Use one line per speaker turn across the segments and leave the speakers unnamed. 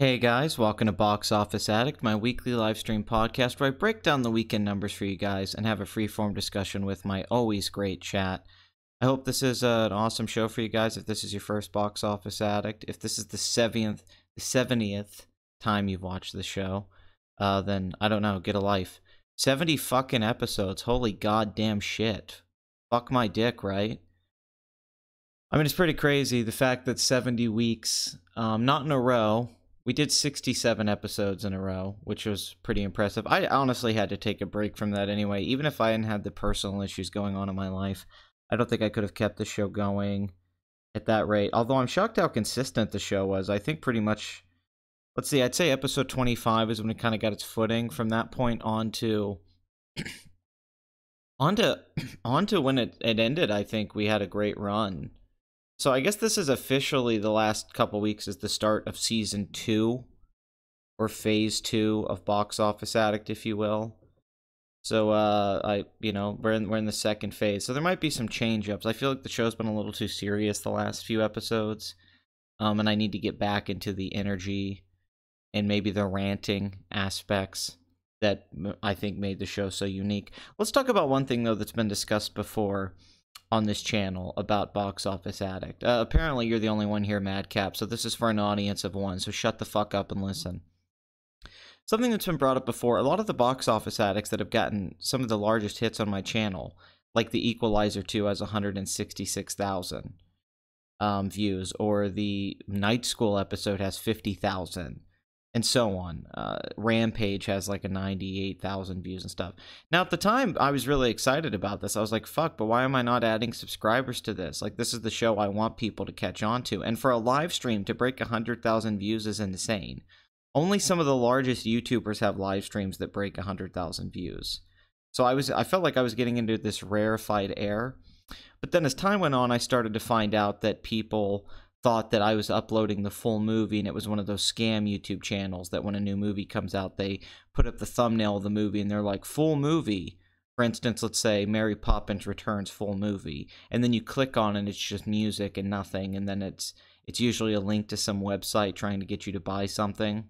Hey guys, welcome to Box Office Addict, my weekly live stream podcast where I break down the weekend numbers for you guys and have a free-form discussion with my always great chat. I hope this is an awesome show for you guys. If this is your first Box Office Addict, if this is the 70th time you've watched the show, then I don't know, get a life. 70 fucking episodes, holy goddamn shit. Fuck my dick, right? I mean, it's pretty crazy, the fact that 70 weeks, not in a row. We did 67 episodes in a row, which was pretty impressive. I honestly had to take a break from that anyway. Even if I hadn't had the personal issues going on in my life, I don't think I could have kept the show going at that rate. Although I'm shocked how consistent the show was. I think pretty much, let's see, I'd say episode 25 is when it kind of got its footing. From that point on to when it ended, I think we had a great run. So I guess this is officially the last couple weeks is the start of season 2 or phase 2 of Box Office Addict, if you will. So we're in the second phase. So there might be some change-ups. I feel like the show's been a little too serious the last few episodes. And I need to get back into the energy and maybe the ranting aspects that I think made the show so unique. Let's talk about one thing though that's been discussed before on this channel about Box Office Addict. Apparently you're the only one here, Madcap, so this is for an audience of one, so shut the fuck up and listen. Something that's been brought up before, a lot of the Box Office Addicts that have gotten some of the largest hits on my channel, like The Equalizer 2 has 166,000 views, or the Night School episode has 50,000. And so on. Rampage has like a 98,000 views and stuff. Now, at the time, I was really excited about this. I was like, fuck, but why am I not adding subscribers to this? Like, this is the show I want people to catch on to. And for a live stream to break 100,000 views is insane. Only some of the largest YouTubers have live streams that break 100,000 views. So I felt like I was getting into this rarefied air. But then as time went on, I started to find out that people thought that I was uploading the full movie, and it was one of those scam YouTube channels that when a new movie comes out, they put up the thumbnail of the movie and they're like, full movie. For instance, let's say Mary Poppins Returns full movie, and then you click on it and it's just music and nothing, and then it's usually a link to some website trying to get you to buy something.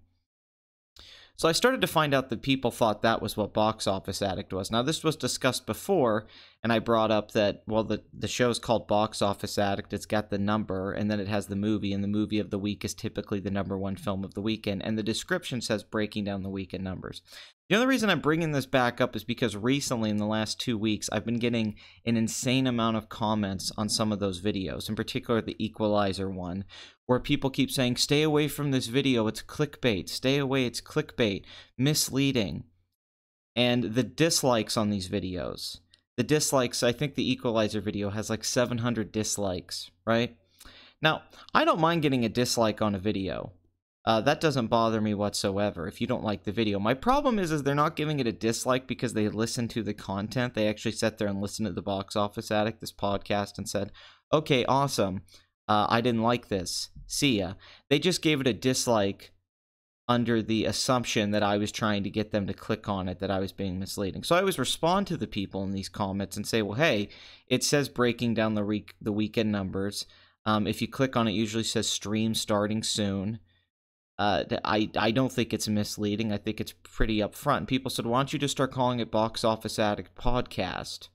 So I started to find out that people thought that was what Box Office Addict was. Now, this was discussed before, and I brought up that, well, the show's called Box Office Addict. It's got the number, and then it has the movie, and the movie of the week is typically the #1 film of the weekend, and the description says breaking down the weekend numbers. The other reason I'm bringing this back up is because recently, in the last 2 weeks, I've been getting an insane amount of comments on some of those videos, in particular the Equalizer one, where people keep saying, stay away from this video, it's clickbait, stay away, it's clickbait, misleading. And the dislikes on these videos, the dislikes, I think the Equalizer video has like 700 dislikes, right? Now, I don't mind getting a dislike on a video. That doesn't bother me whatsoever if you don't like the video. My problem is they're not giving it a dislike because they listen to the content. They actually sat there and listened to the Box Office Addict, this podcast, and said, okay, awesome. I didn't like this. See ya. They just gave it a dislike under the assumption that I was trying to get them to click on it, that I was being misleading. So I always respond to the people in these comments and say, well, hey, it says breaking down the weekend numbers. If you click on it, it usually says stream starting soon. I don't think it's misleading. I think it's pretty upfront. People said, why don't you just start calling it Box Office Addict Podcast?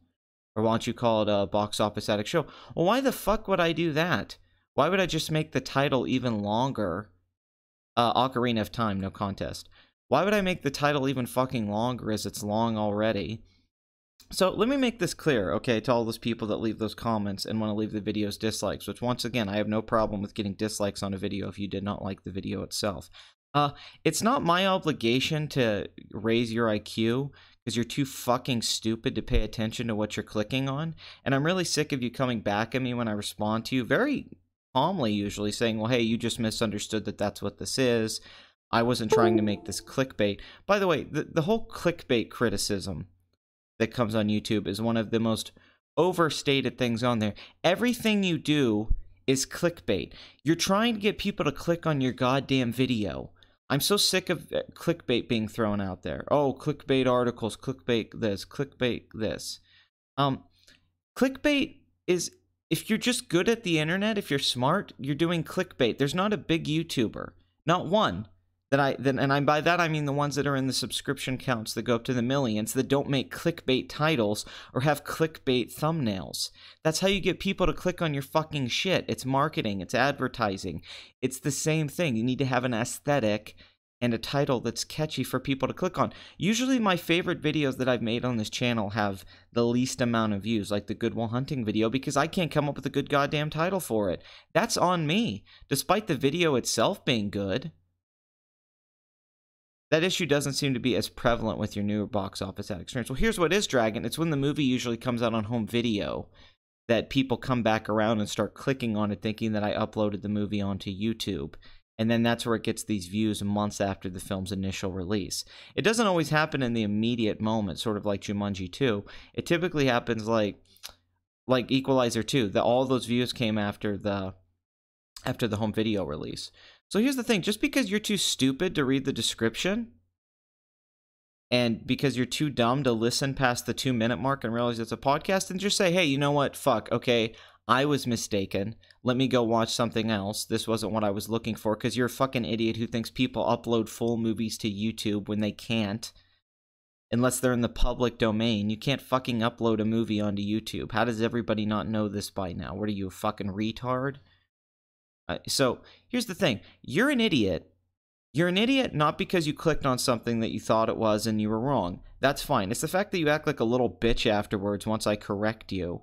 Or why don't you call it a Box Office Addict Show? Well, why the fuck would I do that? Why would I just make the title even longer? Ocarina of Time, no contest. Why would I make the title even fucking longer as it's long already? So let me make this clear, okay, to all those people that leave those comments and want to leave the videos dislikes, which once again, I have no problem with getting dislikes on a video if you did not like the video itself. It's not my obligation to raise your IQ because you're too fucking stupid to pay attention to what you're clicking on. And I'm really sick of you coming back at me when I respond to you very calmly, usually saying, well, hey, you just misunderstood that that's what this is. I wasn't trying to make this clickbait. By the way, the whole clickbait criticism that comes on YouTube is one of the most overstated things on there. Everything you do is clickbait. You're trying to get people to click on your goddamn video. I'm so sick of clickbait being thrown out there. Oh, clickbait articles, clickbait this, clickbait this. Clickbait is, if you're just good at the internet, if you're smart, you're doing clickbait. There's not a big YouTuber, not one, by that I mean the ones that are in the subscription counts that go up to the millions that don't make clickbait titles or have clickbait thumbnails. That's how you get people to click on your fucking shit. It's marketing, it's advertising. It's the same thing. You need to have an aesthetic and a title that's catchy for people to click on. Usually my favorite videos that I've made on this channel have the least amount of views, like the Good Will Hunting video, because I can't come up with a good goddamn title for it. That's on me, despite the video itself being good. That issue doesn't seem to be as prevalent with your newer box office ad experience. Well, here's what is dragging. It's when the movie usually comes out on home video that people come back around and start clicking on it thinking that I uploaded the movie onto YouTube. And then that's where it gets these views months after the film's initial release. It doesn't always happen in the immediate moment, sort of like Jumanji 2. It typically happens like Equalizer 2. All those views came after the home video release. So here's the thing, just because you're too stupid to read the description and because you're too dumb to listen past the 2-minute mark and realize it's a podcast, and just say, hey, you know what, fuck, okay, I was mistaken, let me go watch something else, this wasn't what I was looking for, because you're a fucking idiot who thinks people upload full movies to YouTube when they can't, unless they're in the public domain. You can't fucking upload a movie onto YouTube. How does everybody not know this by now? What are you, a fucking retard? So here's the thing. You're an idiot. You're an idiot not because you clicked on something that you thought it was and you were wrong. That's fine. It's the fact that you act like a little bitch afterwards once I correct you.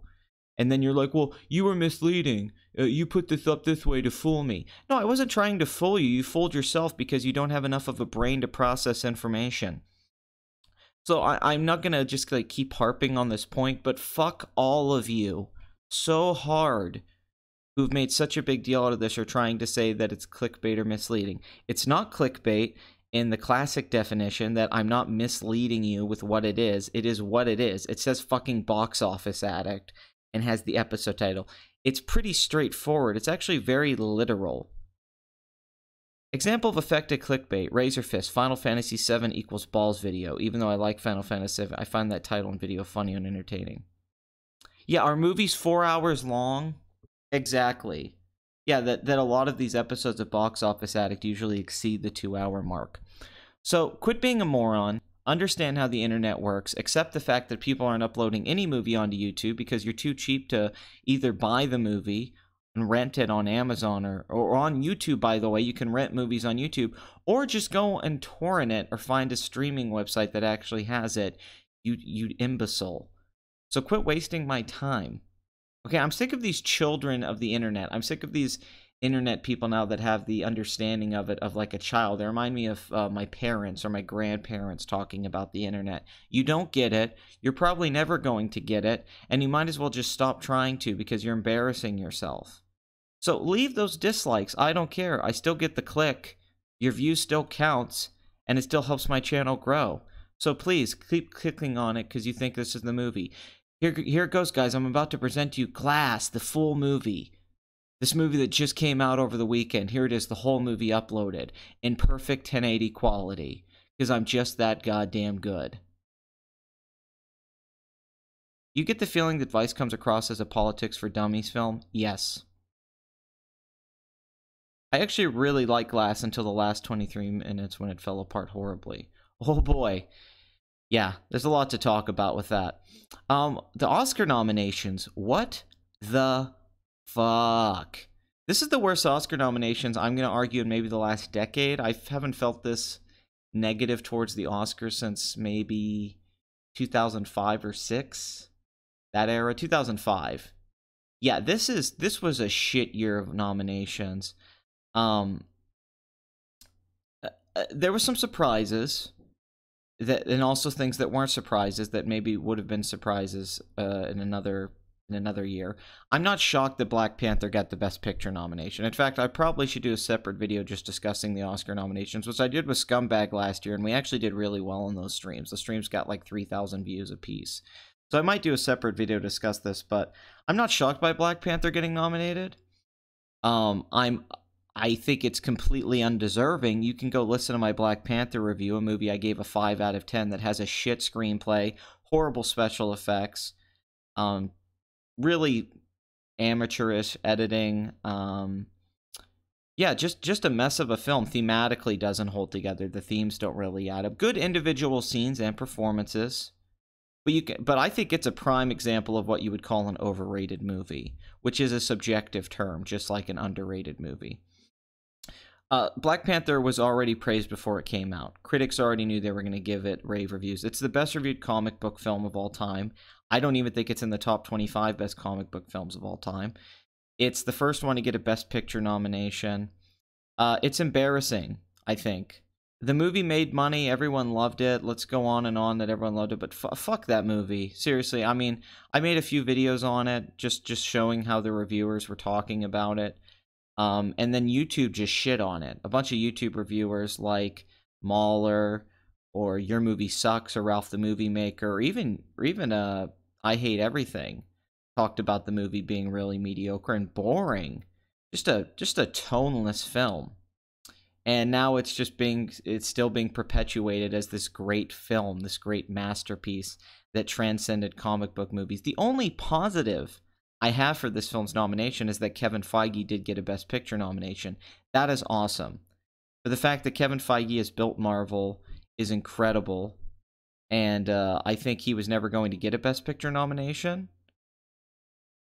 And then you're like, well, you were misleading. You put this up this way to fool me. No, I wasn't trying to fool you. You fooled yourself because you don't have enough of a brain to process information. So I'm not going to just like keep harping on this point, but fuck all of you so hard who've made such a big deal out of this, are trying to say that it's clickbait or misleading. It's not clickbait in the classic definition that I'm not misleading you with what it is. It is what it is. It says fucking Box Office Addict and has the episode title. It's pretty straightforward. It's actually very literal. Example of affected clickbait, Razor Fist, Final Fantasy VII equals balls video. Even though I like Final Fantasy VII, I find that title and video funny and entertaining. Yeah, are movies 4 hours long? Exactly. Yeah, that a lot of these episodes of Box Office Addict usually exceed the 2-hour mark. So quit being a moron, understand how the internet works, accept the fact that people aren't uploading any movie onto YouTube because you're too cheap to either buy the movie and rent it on Amazon or on YouTube, by the way. You can rent movies on YouTube, or just go and torrent it or find a streaming website that actually has it, you imbecile. So quit wasting my time. Okay, I'm sick of these children of the internet. I'm sick of these internet people now that have the understanding of it of like a child. They remind me of my parents or my grandparents talking about the internet. You don't get it. You're probably never going to get it. And you might as well just stop trying to, because you're embarrassing yourself. So leave those dislikes. I don't care. I still get the click. Your view still counts. And it still helps my channel grow. So please keep clicking on it because you think this is the movie. Here it goes, guys. I'm about to present to you Glass, the full movie. This movie that just came out over the weekend. Here it is, the whole movie uploaded in perfect 1080 quality, because I'm just that goddamn good. You get the feeling that Vice comes across as a politics for dummies film? Yes. I actually really liked Glass until the last 23 minutes when it fell apart horribly. Oh boy. Yeah, there's a lot to talk about with that. The Oscar nominations. What the fuck? This is the worst Oscar nominations I'm going to argue in maybe the last decade. I haven't felt this negative towards the Oscars since maybe 2005 or 6, that era, 2005. Yeah, this was a shit year of nominations. There were some surprises that, and also things that weren't surprises that maybe would have been surprises in another year. I'm not shocked that Black Panther got the Best Picture nomination. In fact, I probably should do a separate video just discussing the Oscar nominations, which I did with Scumbag last year, and we actually did really well in those streams. The streams got like 3,000 views apiece. So I might do a separate video to discuss this, but I'm not shocked by Black Panther getting nominated. I think it's completely undeserving. You can go listen to my Black Panther review, a movie I gave a 5 out of 10 that has a shit screenplay, horrible special effects, really amateurish editing. Yeah, just a mess of a film. Thematically doesn't hold together. The themes don't really add up. Good individual scenes and performances. But I think it's a prime example of what you would call an overrated movie, which is a subjective term, just like an underrated movie. Black Panther was already praised before it came out. Critics already knew they were going to give it rave reviews. It's the best reviewed comic book film of all time. I don't even think it's in the top 25 best comic book films of all time. It's the first one to get a Best Picture nomination. It's embarrassing, I think. The movie made money. Everyone loved it. Let's go on and on that everyone loved it. But fuck that movie. Seriously, I mean, I made a few videos on it, just showing how the reviewers were talking about it. And then YouTube just shit on it. A bunch of YouTube reviewers like Mahler or Your Movie Sucks or Ralph the Movie Maker or even I Hate Everything talked about the movie being really mediocre and boring. Just a toneless film. And now it's still being perpetuated as this great film, this great masterpiece that transcended comic book movies. The only positive I have for this film's nomination is that Kevin Feige did get a Best Picture nomination. That is awesome. But the fact that Kevin Feige has built Marvel is incredible. And I think he was never going to get a Best Picture nomination.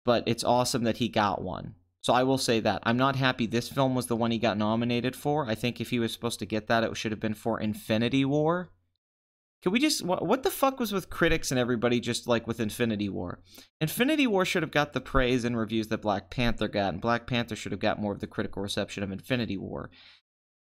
But it's awesome that he got one. So I will say that. I'm not happy this film was the one he got nominated for. I think if he was supposed to get that, it should have been for Infinity War. Can we just... What the fuck was with critics and everybody just like with Infinity War? Infinity War should have got the praise and reviews that Black Panther got, and Black Panther should have got more of the critical reception of Infinity War.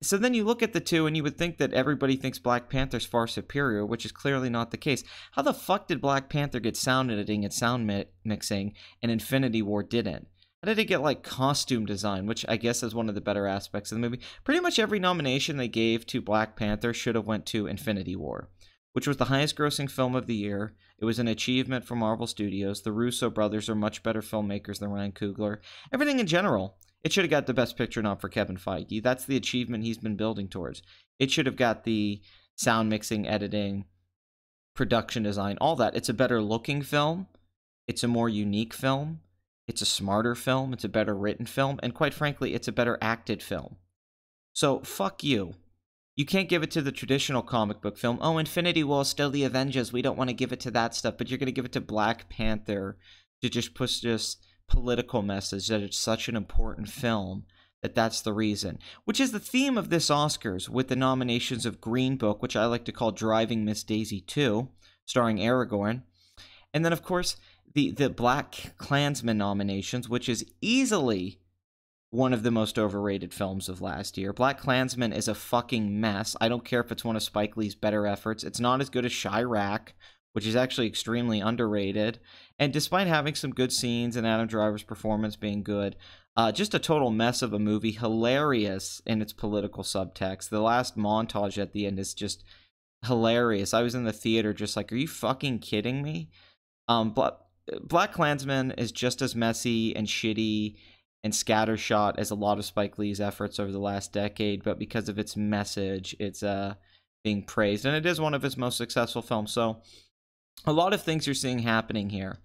So then you look at the two and you would think that everybody thinks Black Panther's far superior, which is clearly not the case. How the fuck did Black Panther get sound editing and sound mixing and Infinity War didn't? How did it get, like, costume design, which I guess is one of the better aspects of the movie? Pretty much every nomination they gave to Black Panther should have went to Infinity War, which was the highest-grossing film of the year. It was an achievement for Marvel Studios. The Russo brothers are much better filmmakers than Ryan Coogler. Everything in general. It should have got the Best Picture nom for Kevin Feige. That's the achievement he's been building towards. It should have got the sound mixing, editing, production design, all that. It's a better-looking film. It's a more unique film. It's a smarter film, it's a better written film, and quite frankly, it's a better acted film. So, fuck you. You can't give it to the traditional comic book film. Oh, Infinity War is still the Avengers, we don't want to give it to that stuff, but you're going to give it to Black Panther to just push this political message that it's such an important film, that's the reason. Which is the theme of this Oscars, with the nominations of Green Book, which I like to call Driving Miss Daisy 2, starring Aragorn, and then, of course, the Black Klansman nominations, which is easily one of the most overrated films of last year. Black Klansman is a fucking mess. I don't care if it's one of Spike Lee's better efforts. It's not as good as Chirac, which is actually extremely underrated. And despite having some good scenes and Adam Driver's performance being good, just a total mess of a movie. Hilarious in its political subtext. The last montage at the end is just hilarious. I was in the theater just like, are you fucking kidding me? Black Klansman is just as messy and shitty and scattershot as a lot of Spike Lee's efforts over the last decade, but because of its message, it's being praised, and it is one of his most successful films. So, a lot of things you're seeing happening here.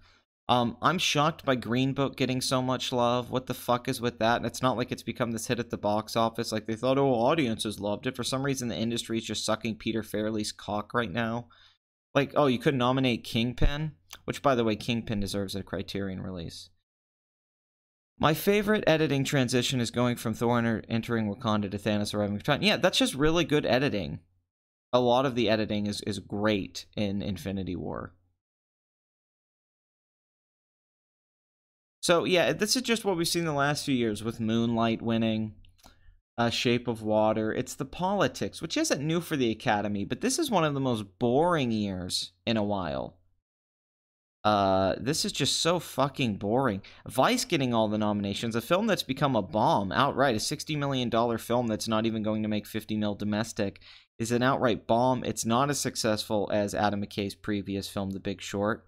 I'm shocked by Green Book getting so much love. What the fuck is with that? And it's not like it's become this hit at the box office. Like, they thought, oh, audiences loved it. For some reason, the industry is just sucking Peter Farrelly's cock right now. Like, oh, you couldn't nominate Kingpin? Which, by the way, Kingpin deserves a Criterion release. My favorite editing transition is going from Thor entering Wakanda to Thanos arriving in Titan. Yeah, that's just really good editing. a lot of the editing is great in Infinity War. So yeah, this is just what we've seen the last few years with Moonlight winning, Shape of Water. It's the politics, which isn't new for the Academy, but this is one of the most boring years in a while. This is just so fucking boring. Vice getting all the nominations, a film that's become a bomb outright, a $60 million film that's not even going to make 50 mil domestic, is an outright bomb. It's not as successful as Adam McKay's previous film, The Big Short,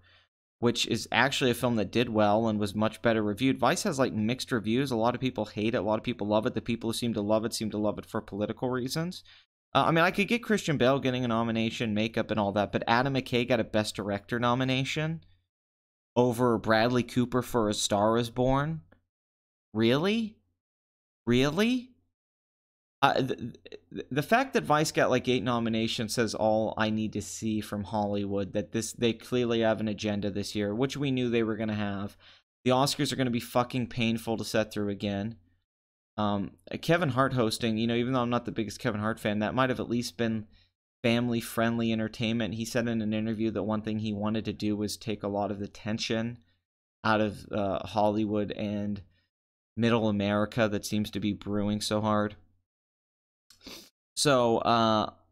which is actually a film that did well and was much better reviewed. Vice has like mixed reviews. A lot of people hate it. A lot of people love it. The people who seem to love it for political reasons. I mean, I could get Christian Bale getting a nomination, makeup and all that, but Adam McKay got a Best Director nomination over Bradley Cooper for A Star Is Born. Really? Really? The fact that Vice got like 8 nominations says all I need to see from Hollywood, that they clearly have an agenda this year, which we knew they were going to have. The Oscars are going to be fucking painful to set through again. Kevin Hart hosting, you know, even though I'm not the biggest Kevin Hart fan, that might have at least been family-friendly entertainment. He said in an interview that one thing he wanted to do was take a lot of the tension out of Hollywood and Middle America that seems to be brewing so hard. So,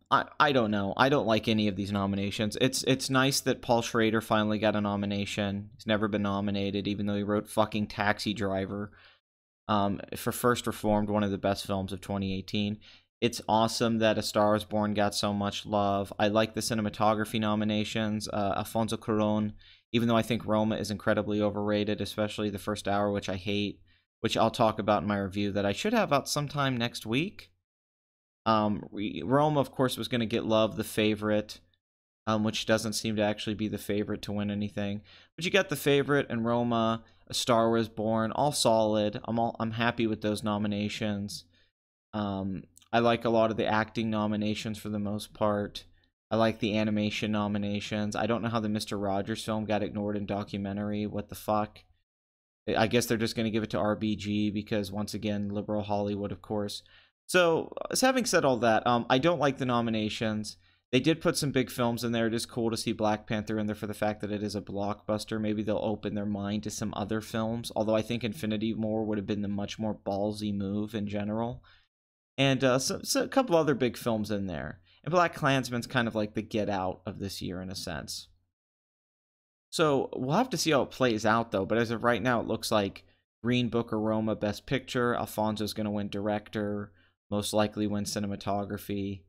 I don't know. I don't like any of these nominations. It's nice that Paul Schrader finally got a nomination. He's never been nominated, even though he wrote fucking Taxi Driver. For First Reformed, one of the best films of 2018. It's awesome that A Star Is Born got so much love. I like the cinematography nominations. Alfonso Cuarón, even though I think Roma is incredibly overrated, especially the first hour, which I hate, which I'll talk about in my review that I should have out sometime next week. Roma, of course, was going to get love, The Favorite, which doesn't seem to actually be the favorite to win anything. But you got The Favorite and Roma, A Star Was Born, all solid. I'm happy with those nominations. I like a lot of the acting nominations for the most part. I like the animation nominations. I don't know how the Mr. Rogers film got ignored in documentary. What the fuck? I guess they're just going to give it to RBG because, once again, liberal Hollywood, of course. So, having said all that, I don't like the nominations. They did put some big films in there. It is cool to see Black Panther in there for the fact that it is a blockbuster. Maybe they'll open their mind to some other films, although I think Infinity War would have been the much more ballsy move in general. And so a couple other big films in there. And Black Klansman's kind of like the Get Out of this year in a sense. So we'll have to see how it plays out, though. But as of right now, it looks like Green Book or Roma Best Picture. Alfonso's going to win Director. Most likely win Cinematography.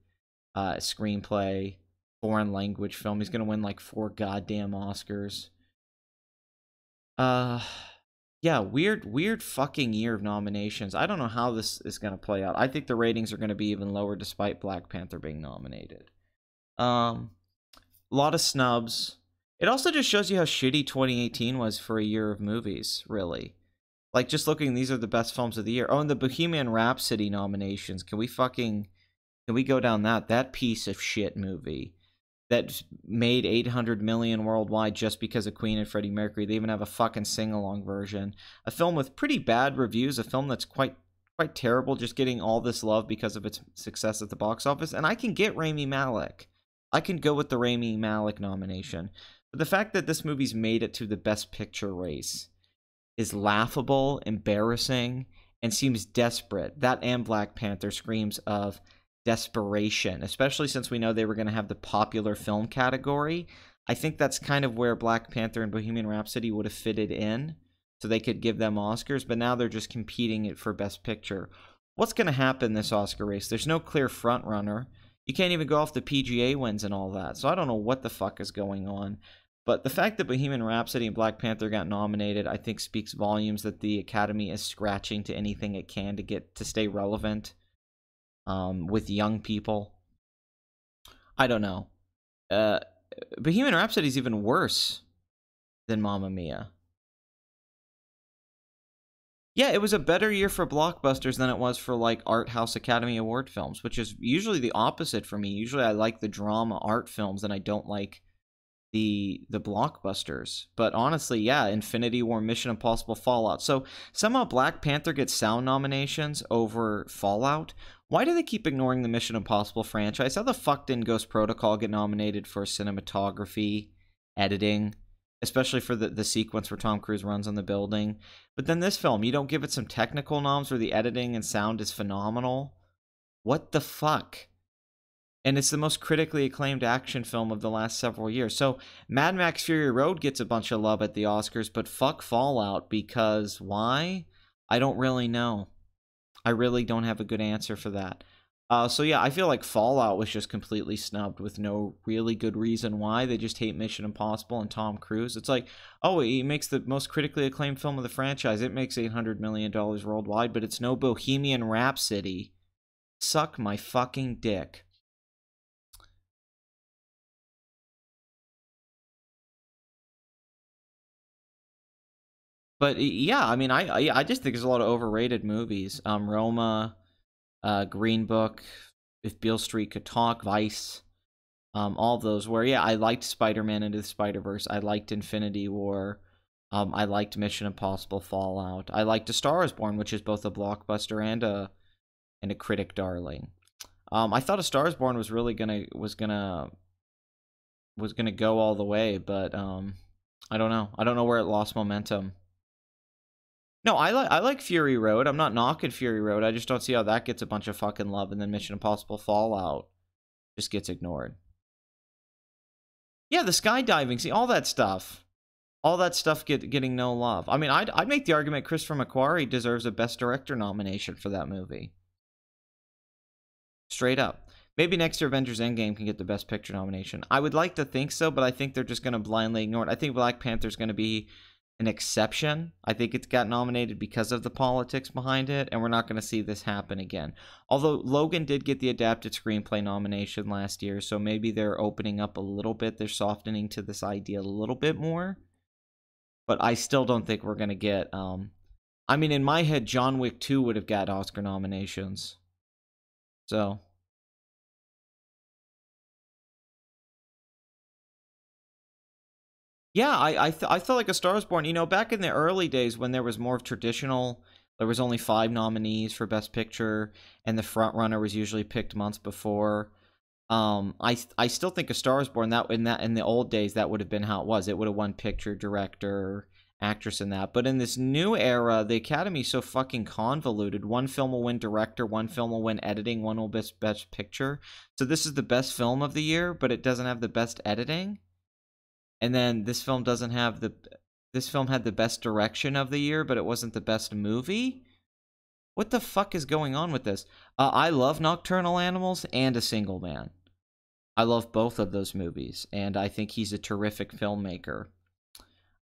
Screenplay. Foreign Language Film. He's going to win like 4 goddamn Oscars. Yeah, weird fucking year of nominations. I don't know how this is going to play out. I think the ratings are going to be even lower despite Black Panther being nominated. A lot of snubs. It also just shows you how shitty 2018 was for a year of movies, really. Like, just looking, these are the best films of the year. Oh, and the Bohemian Rhapsody nominations. Can we go down that piece of shit movie that made 800 million worldwide just because of Queen and Freddie Mercury? They even have a fucking sing-along version. A film with pretty bad reviews, a film that's quite terrible, just getting all this love because of its success at the box office. And I can get Rami Malek. I can go with the Rami Malek nomination. But the fact that this movie's made it to the Best Picture race is laughable, embarrassing, and seems desperate. That and Black Panther screams of desperation, especially since we know they were going to have the popular film category. I think that's kind of where Black Panther and Bohemian Rhapsody would have fitted in, so they could give them Oscars, but now they're just competing it for Best Picture. What's going to happen this Oscar race? There's no clear front runner. You can't even go off the PGA wins and all that, so I don't know what the fuck is going on. But the fact that Bohemian Rhapsody and Black Panther got nominated, I think speaks volumes that the Academy is scratching to anything it can to stay relevant with young people. I don't know. Bohemian Rhapsody is even worse than Mamma Mia. Yeah, it was a better year for blockbusters than it was for like art house Academy Award films, which is usually the opposite for me. Usually I like the drama art films and I don't like the blockbusters. But honestly, yeah, Infinity War, Mission Impossible, Fallout. So somehow Black Panther gets sound nominations over Fallout. Why do they keep ignoring the Mission Impossible franchise? How the fuck didn't Ghost Protocol get nominated for cinematography, editing, especially for the sequence where Tom Cruise runs on the building? But then this film, you don't give it some technical noms where the editing and sound is phenomenal? What the fuck? And it's the most critically acclaimed action film of the last several years. So Mad Max Fury Road gets a bunch of love at the Oscars, but fuck Fallout, because why? I don't really know. I really don't have a good answer for that. So yeah, I feel like Fallout was just completely snubbed with no really good reason why. They just hate Mission Impossible and Tom Cruise. It's like, oh, he makes the most critically acclaimed film of the franchise. It makes $800 million worldwide, but it's no Bohemian Rhapsody. Suck my fucking dick. But yeah, I mean, I just think there's a lot of overrated movies. Roma, Green Book, If Beale Street Could Talk, Vice, all of those. Where yeah, I liked Spider-Man Into the Spider-Verse. I liked Infinity War. I liked Mission Impossible, Fallout. I liked A Star Is Born, which is both a blockbuster and a critic darling. I thought A Star Is Born was really gonna go all the way, but I don't know. I don't know where it lost momentum. No, I like Fury Road. I'm not knocking Fury Road. I just don't see how that gets a bunch of fucking love, and then Mission Impossible Fallout just gets ignored. Yeah, the skydiving, see, all that stuff. All that stuff getting no love. I mean, I'd make the argument Christopher McQuarrie deserves a Best Director nomination for that movie. Straight up. Maybe next year Avengers Endgame can get the Best Picture nomination. I would like to think so, but I think they're just going to blindly ignore it. I think Black Panther's going to be an exception. I think it's got nominated because of the politics behind it, and we're not going to see this happen again. Although Logan did get the adapted screenplay nomination last year, so maybe they're opening up a little bit. They're softening to this idea a little bit more. But I still don't think we're going to get... I mean, in my head, John Wick 2 would have got Oscar nominations. So... yeah, I felt like A Star Is Born. You know, back in the early days when there was more of traditional, there was only 5 nominees for Best Picture, and the front runner was usually picked months before. I still think A Star Is Born, that in the old days, that would have been how it was. It would have won picture, director, actress, in that. But in this new era, the Academy's so fucking convoluted. One film will win director, one film will win editing, one will best picture. So this is the best film of the year, but it doesn't have the best editing. And then this film doesn't have this film had the best direction of the year, but it wasn't the best movie? What the fuck is going on with this? I love Nocturnal Animals and A Single Man. I love both of those movies, and I think he's a terrific filmmaker.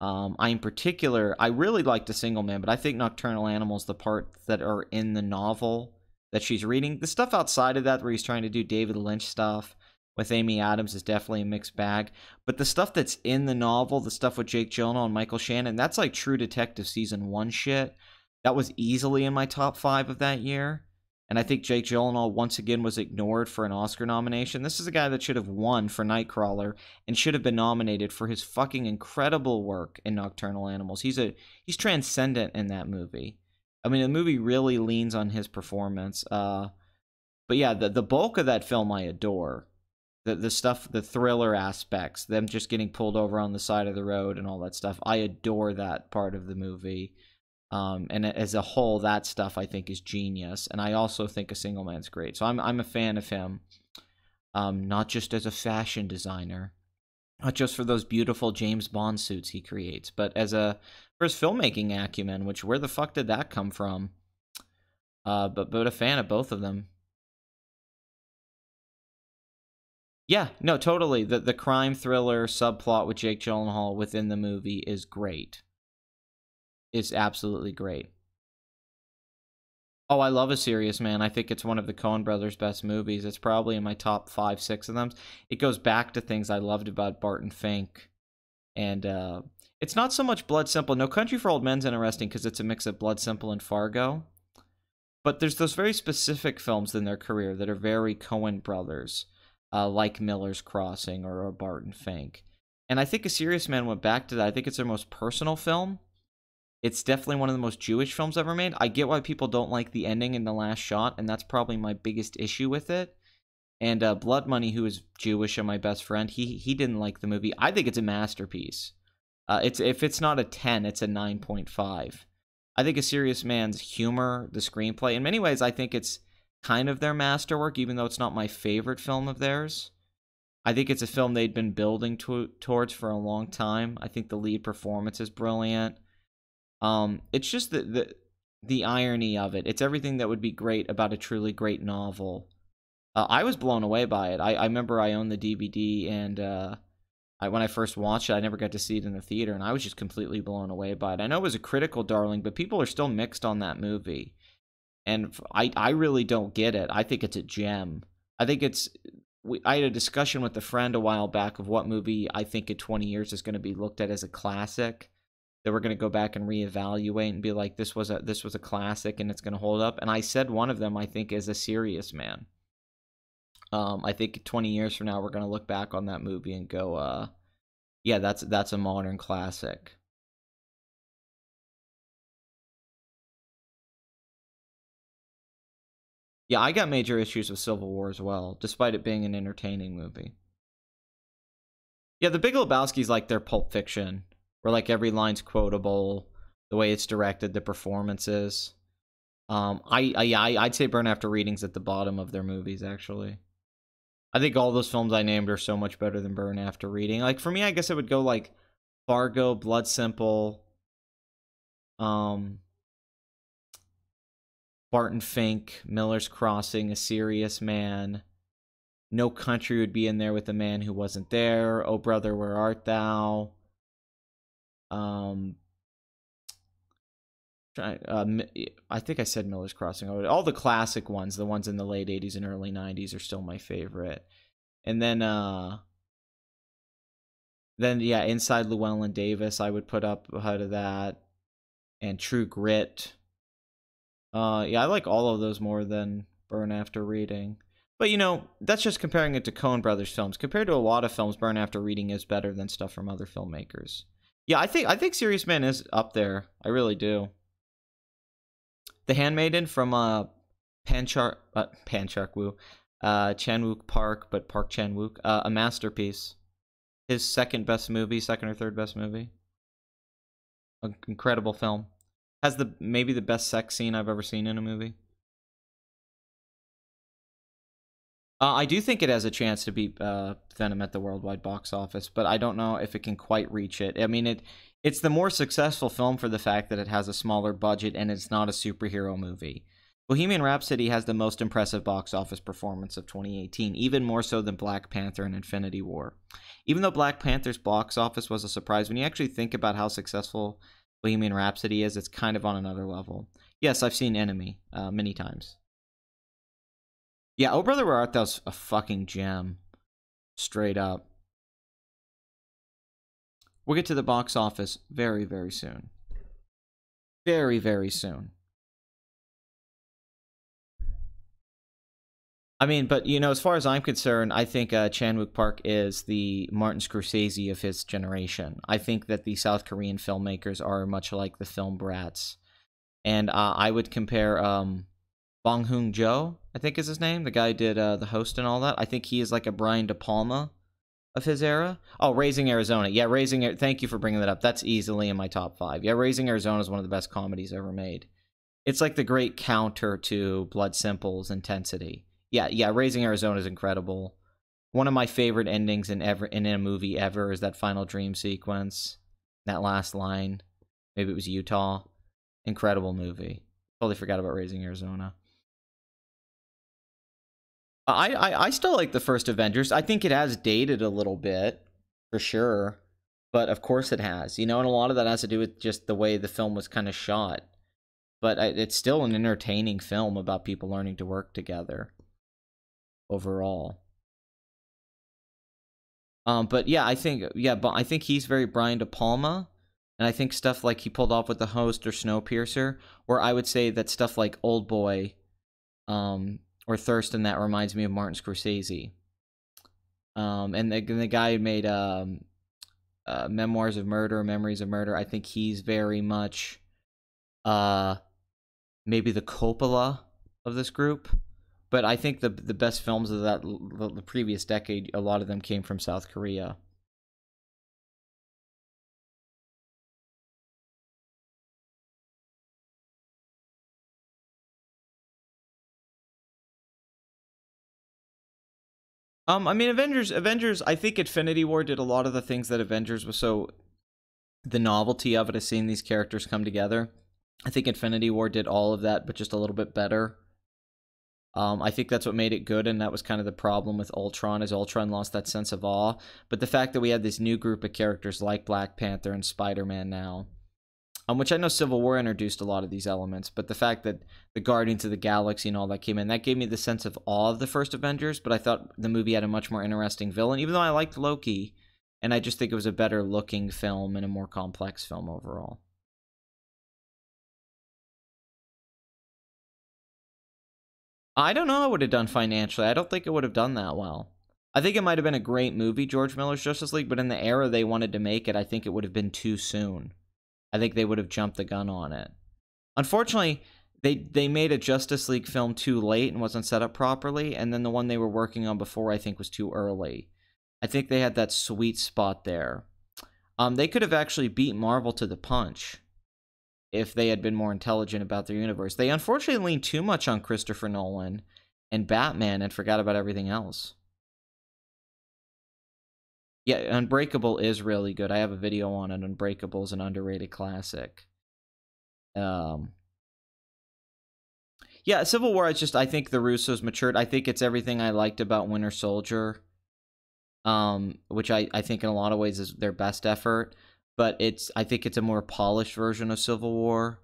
In particular, I really liked A Single Man, but I think Nocturnal Animals, the parts that are in the novel that she's reading, the stuff outside of that where he's trying to do David Lynch stuff with Amy Adams is definitely a mixed bag. But the stuff that's in the novel, the stuff with Jake Gyllenhaal and Michael Shannon, that's like True Detective Season 1 shit. That was easily in my top 5 of that year. And I think Jake Gyllenhaal once again was ignored for an Oscar nomination. This is a guy that should have won for Nightcrawler and should have been nominated for his fucking incredible work in Nocturnal Animals. He's transcendent in that movie. I mean, the movie really leans on his performance. But yeah, the bulk of that film I adore. The stuff, the thriller aspects, them just getting pulled over on the side of the road and all that stuff. I adore that part of the movie. And as a whole, that stuff I think is genius. And I also think A Single Man's great. So I'm a fan of him. Not just as a fashion designer, not just for those beautiful James Bond suits he creates, but for his filmmaking acumen, which where the fuck did that come from? But a fan of both of them. Yeah, no, totally. The crime thriller subplot with Jake Gyllenhaal within the movie is great. It's absolutely great. Oh, I love A Serious Man. I think it's one of the Coen brothers' best movies. It's probably in my top 5, 6 of them. It goes back to things I loved about Barton Fink. And it's not so much Blood Simple. No Country for Old Men's interesting because it's a mix of Blood Simple and Fargo. But there's those very specific films in their career that are very Coen brothers. Like Miller's Crossing or Barton Fink. And I think A Serious Man went back to that. I think it's their most personal film. It's definitely one of the most Jewish films ever made. I get why people don't like the ending in The Last Shot, and that's probably my biggest issue with it. And Blood Money, who is Jewish and my best friend, he didn't like the movie. I think it's a masterpiece. If it's not a 10, it's a 9.5. I think A Serious Man's humor, the screenplay, in many ways, I think it's kind of their masterwork, even though it's not my favorite film of theirs. I think it's a film they'd been building towards for a long time. I think the lead performance is brilliant. It's just the irony of it. It's everything that would be great about a truly great novel. I was blown away by it. I remember I owned the DVD, and when I first watched it, I never got to see it in the theater, and I was just completely blown away by it. I know it was a critical darling, but people are still mixed on that movie. And I really don't get it. I think it's a gem. I think I had a discussion with a friend a while back of what movie I think in 20 years is going to be looked at as a classic, that we're going to go back and reevaluate and be like, this was a classic and it's going to hold up. And I said one of them, I think, is A Serious Man. I think 20 years from now, we're going to look back on that movie and go, yeah, that's a modern classic. Yeah, I got major issues with Civil War as well, despite it being an entertaining movie. Yeah, The Big Lebowski's like their Pulp Fiction, where like every line's quotable, the way it's directed, the performances. I'd say Burn After Reading's at the bottom of their movies, actually. I think all those films I named are so much better than Burn After Reading. Like, for me, I guess it would go like Fargo, Blood Simple, Barton Fink, Miller's Crossing, A Serious Man. No Country would be in there with a man who wasn't there. Oh Brother, Where Art Thou? I think I said Miller's Crossing. All the classic ones, the ones in the late 80s and early 90s, are still my favorite. And then yeah, Inside Llewellyn Davis I would put up ahead of that. And True Grit. Yeah, I like all of those more than Burn After Reading. But, you know, that's just comparing it to Coen Brothers films. Compared to a lot of films, Burn After Reading is better than stuff from other filmmakers. Yeah, I think Serious Man is up there. I really do. The Handmaiden from Chan-wook Park, but Park Chan-wook, a masterpiece. His second or third best movie. An incredible film. Has maybe the best sex scene I've ever seen in a movie. I do think it has a chance to beat Venom at the worldwide box office, but I don't know if it can quite reach it. I mean, it's the more successful film for the fact that it has a smaller budget and it's not a superhero movie. Bohemian Rhapsody has the most impressive box office performance of 2018, even more so than Black Panther and Infinity War. Even though Black Panther's box office was a surprise, when you actually think about how successful Bohemian Rhapsody is, it's kind of on another level. Yes, I've seen Enemy many times. Yeah, Oh Brother, Where Art Thou's a fucking gem. Straight up. We'll get to the box office very, very soon. Very, very soon. I mean, but, you know, as far as I'm concerned, I think Chan-wook Park is the Martin Scorsese of his generation. I think that the South Korean filmmakers are much like the film brats. And I would compare Bong Joon-ho, I think is his name, the guy who did The Host and all that. I think he is like a Brian De Palma of his era. Oh, Raising Arizona. Yeah, thank you for bringing that up. That's easily in my top 5. Yeah, Raising Arizona is one of the best comedies ever made. It's like the great counter to Blood Simple's intensity. Yeah, Raising Arizona is incredible. One of my favorite endings in a movie ever is that final dream sequence. That last line. Maybe it was Utah. Incredible movie. Totally forgot about Raising Arizona. I still like the first Avengers. I think it has dated a little bit, for sure. But of course it has. You know, and a lot of that has to do with just the way the film was kind of shot. But it's still an entertaining film about people learning to work together. Overall. But yeah, I think he's very Brian De Palma. And I think stuff like he pulled off with The Host or Snowpiercer, or I would say that stuff like Old Boy, or Thurston, that reminds me of Martin Scorsese. And the guy who made Memoirs of Murder, Memories of Murder. I think he's very much maybe the Coppola of this group. But I think the best films of the previous decade, a lot of them came from South Korea. I mean, Avengers. I think Infinity War did a lot of the things that Avengers was so. The novelty of it is seeing these characters come together. I think Infinity War did all of that, but just a little bit better. I think that's what made it good, and that was kind of the problem with Ultron, is Ultron lost that sense of awe. But the fact that we had this new group of characters like Black Panther and Spider-Man now, which I know Civil War introduced a lot of these elements, but the fact that the Guardians of the Galaxy and all that came in, that gave me the sense of awe of the first Avengers, but I thought the movie had a much more interesting villain, even though I liked Loki, and I just think it was a better looking film and a more complex film overall. I don't know how it would have done financially. I don't think it would have done that well. I think it might have been a great movie, George Miller's Justice League, but in the era they wanted to make it, I think it would have been too soon. I think they would have jumped the gun on it. Unfortunately, they made a Justice League film too late and wasn't set up properly, and then the one they were working on before, I think, was too early. I think they had that sweet spot there. They could have actually beat Marvel to the punch if they had been more intelligent about their universe. They unfortunately leaned too much on Christopher Nolan and Batman and forgot about everything else. Yeah, Unbreakable is really good. I have a video on it. Unbreakable is an underrated classic. Yeah, Civil War, I think the Russos matured. I think it's everything I liked about Winter Soldier, which I think in a lot of ways is their best effort. But I think it's a more polished version of Civil War,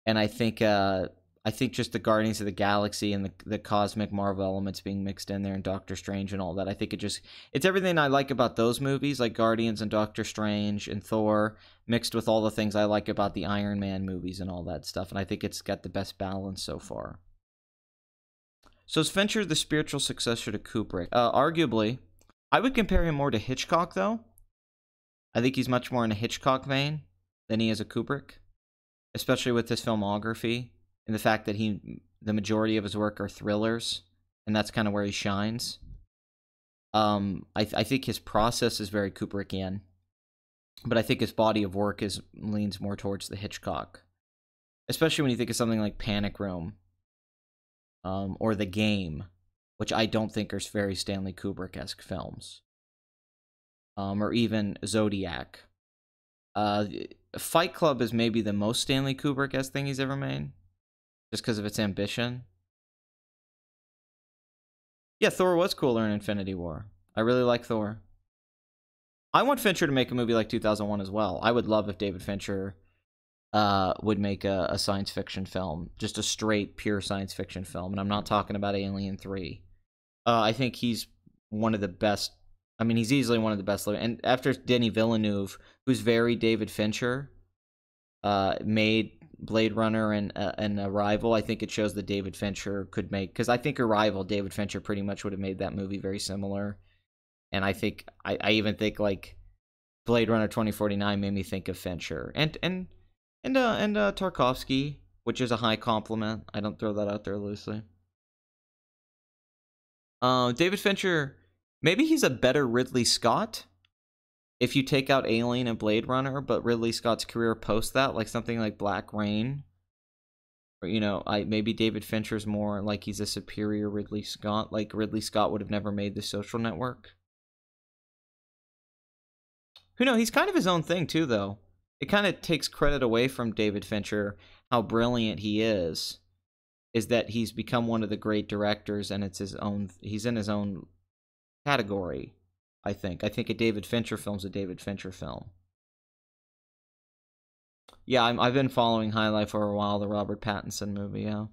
and I think just the Guardians of the Galaxy and the cosmic Marvel elements being mixed in there, and Doctor Strange and all that. I think it's everything I like about those movies, like Guardians and Doctor Strange and Thor, mixed with all the things I like about the Iron Man movies and all that stuff. And I think it's got the best balance so far. So is Fincher the spiritual successor to Kubrick? Arguably. I would compare him more to Hitchcock, though. I think he's much more in a Hitchcock vein than he is a Kubrick, especially with his filmography and the fact that the majority of his work are thrillers, and that's kind of where he shines. I think his process is very Kubrickian, but I think his body of work leans more towards the Hitchcock, especially when you think of something like Panic Room, or The Game, which I don't think are very Stanley Kubrick-esque films. Or even Zodiac. Fight Club is maybe the most Stanley Kubrick-esque thing he's ever made, just because of its ambition. Yeah, Thor was cooler in Infinity War. I really like Thor. I want Fincher to make a movie like 2001 as well. I would love if David Fincher would make a science fiction film, just a straight, pure science fiction film, and I'm not talking about Alien 3. I think he's one of the best. I mean, he's easily one of the best. And after Denis Villeneuve, who's very David Fincher, made Blade Runner and Arrival, I think it shows that David Fincher could make... Because I think Arrival, David Fincher pretty much would have made that movie very similar. And I think... I even think, like, Blade Runner 2049 made me think of Fincher. And Tarkovsky, which is a high compliment. I don't throw that out there loosely. David Fincher... Maybe he's a better Ridley Scott if you take out Alien and Blade Runner, but Ridley Scott's career post that, like something like Black Rain. Or, maybe David Fincher's more like he's a superior Ridley Scott. Like Ridley Scott would have never made The Social Network. Who knows? He's kind of his own thing too, though. It kind of takes credit away from David Fincher, how brilliant he is that he's become one of the great directors, and it's his own. He's in his own category, I think. I think a David Fincher film's a David Fincher film. Yeah, I've been following High Life for a while, the Robert Pattinson movie, yeah.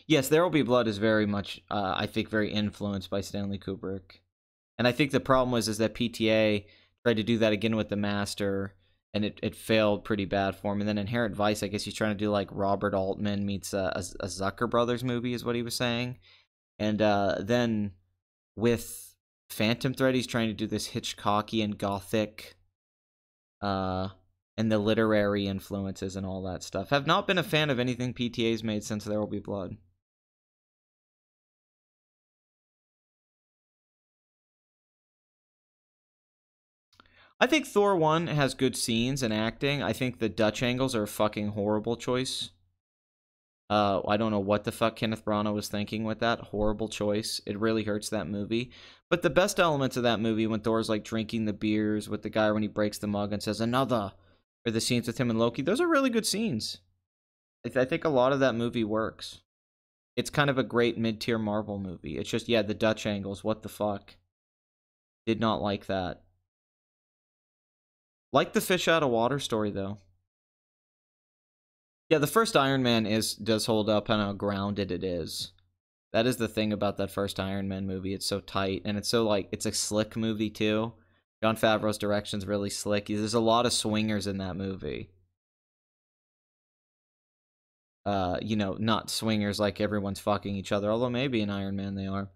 Yes, There Will Be Blood is very much, I think, very influenced by Stanley Kubrick. And I think the problem is that PTA tried to do that again with The Master, and it failed pretty bad for him. And then Inherent Vice, I guess he's trying to do like Robert Altman meets a Zucker Brothers movie, is what he was saying. And then with Phantom Thread, he's trying to do this Hitchcockian gothic, and the literary influences and all that stuff. Have not been a fan of anything PTA's made since There Will Be Blood. I think Thor 1 has good scenes and acting. I think the Dutch angles are a fucking horrible choice. I don't know what the fuck Kenneth Branagh was thinking with that. Horrible choice. It really hurts that movie. But the best elements of that movie, when Thor's like drinking the beers with the guy when he breaks the mug and says another, or the scenes with him and Loki, those are really good scenes. I think a lot of that movie works. It's kind of a great mid-tier Marvel movie. It's just, yeah, the Dutch angles. What the fuck? Did not like that. Like the fish out of water story, though. Yeah, the first Iron Man does hold up on how grounded it is. That is the thing about that first Iron Man movie. It's so tight, and it's so, like, it's a slick movie, too. Jon Favreau's direction's really slick. There's a lot of swingers in that movie. You know, not swingers like everyone's fucking each other, although maybe in Iron Man they are.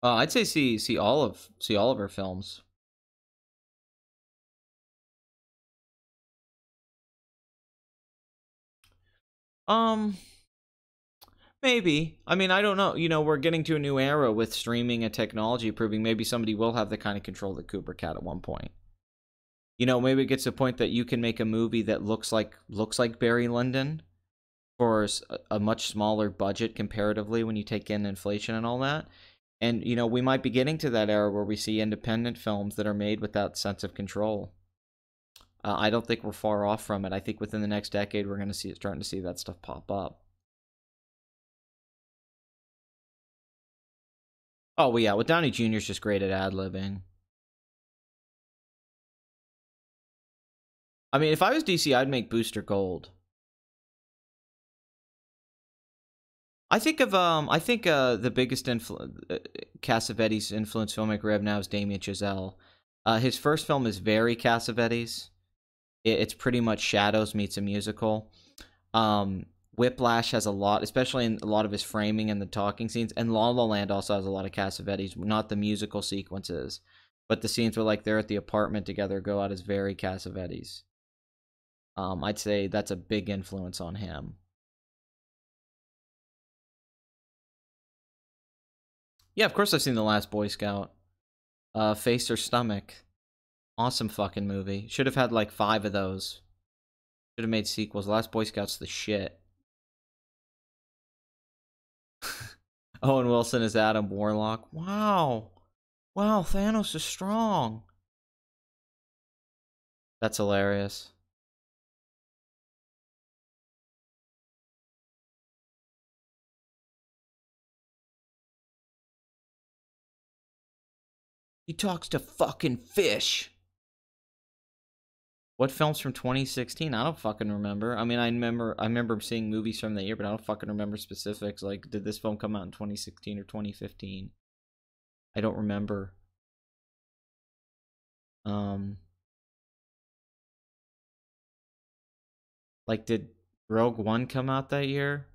I'd say see all of her films. Maybe. I mean, I don't know. You know, we're getting to a new era with streaming and technology proving maybe somebody will have the kind of control that Kubrick had at one point. You know, maybe it gets to a point that you can make a movie that looks like Barry Lyndon for a much smaller budget comparatively when you take in inflation and all that. And, you know, we might be getting to that era where we see independent films that are made with that sense of control. I don't think we're far off from it. I think within the next decade, we're going to see starting to see that stuff pop up. Oh, well, yeah, with Downey Jr. is just great at ad-libbing. I mean, if I was DC, I'd make Booster Gold. I think the biggest Cassavetes influence filmmaker we have now is Damien Chazelle. His first film is very Cassavetes. It's pretty much Shadows meets a musical. Whiplash has a lot, especially in a lot of his framing and the talking scenes. And La La Land also has a lot of Cassavetes, not the musical sequences, but the scenes where like they're at the apartment together go out as very Cassavetes. I'd say that's a big influence on him. Yeah, of course I've seen The Last Boy Scout. Face or Stomach. Awesome fucking movie. Should have had like 5 of those. Should have made sequels. Last Boy Scout's the shit. Owen Wilson is Adam Warlock. Wow. Wow, Thanos is strong. That's hilarious. He talks to fucking fish. What films from 2016? I don't fucking remember. I mean, I remember seeing movies from that year, but I don't fucking remember specifics. Like, did this film come out in 2016 or 2015? I don't remember. Like, did Rogue One come out that year?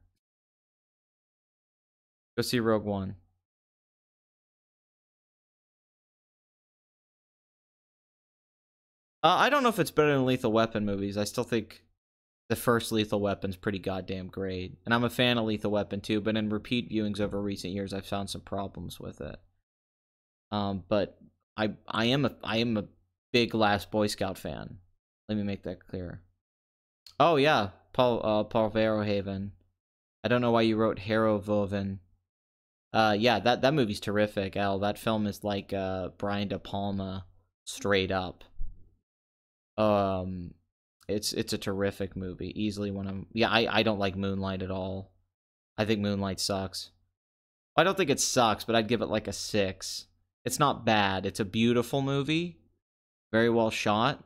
Go see Rogue One. I don't know if it's better than Lethal Weapon movies. I still think the first Lethal Weapon's pretty goddamn great. And I'm a fan of Lethal Weapon too, but in repeat viewings over recent years, I've found some problems with it. But I am a big Last Boy Scout fan. Let me make that clear. Oh yeah, Paul Verhoeven. I don't know why you wrote Harrowvoven. Yeah, that movie's terrific, Al. That film is like Brian De Palma straight up. It's a terrific movie. Easily one of I don't like Moonlight at all. I think Moonlight sucks. I don't think it sucks, but I'd give it like a 6. It's not bad. It's a beautiful movie, very well shot.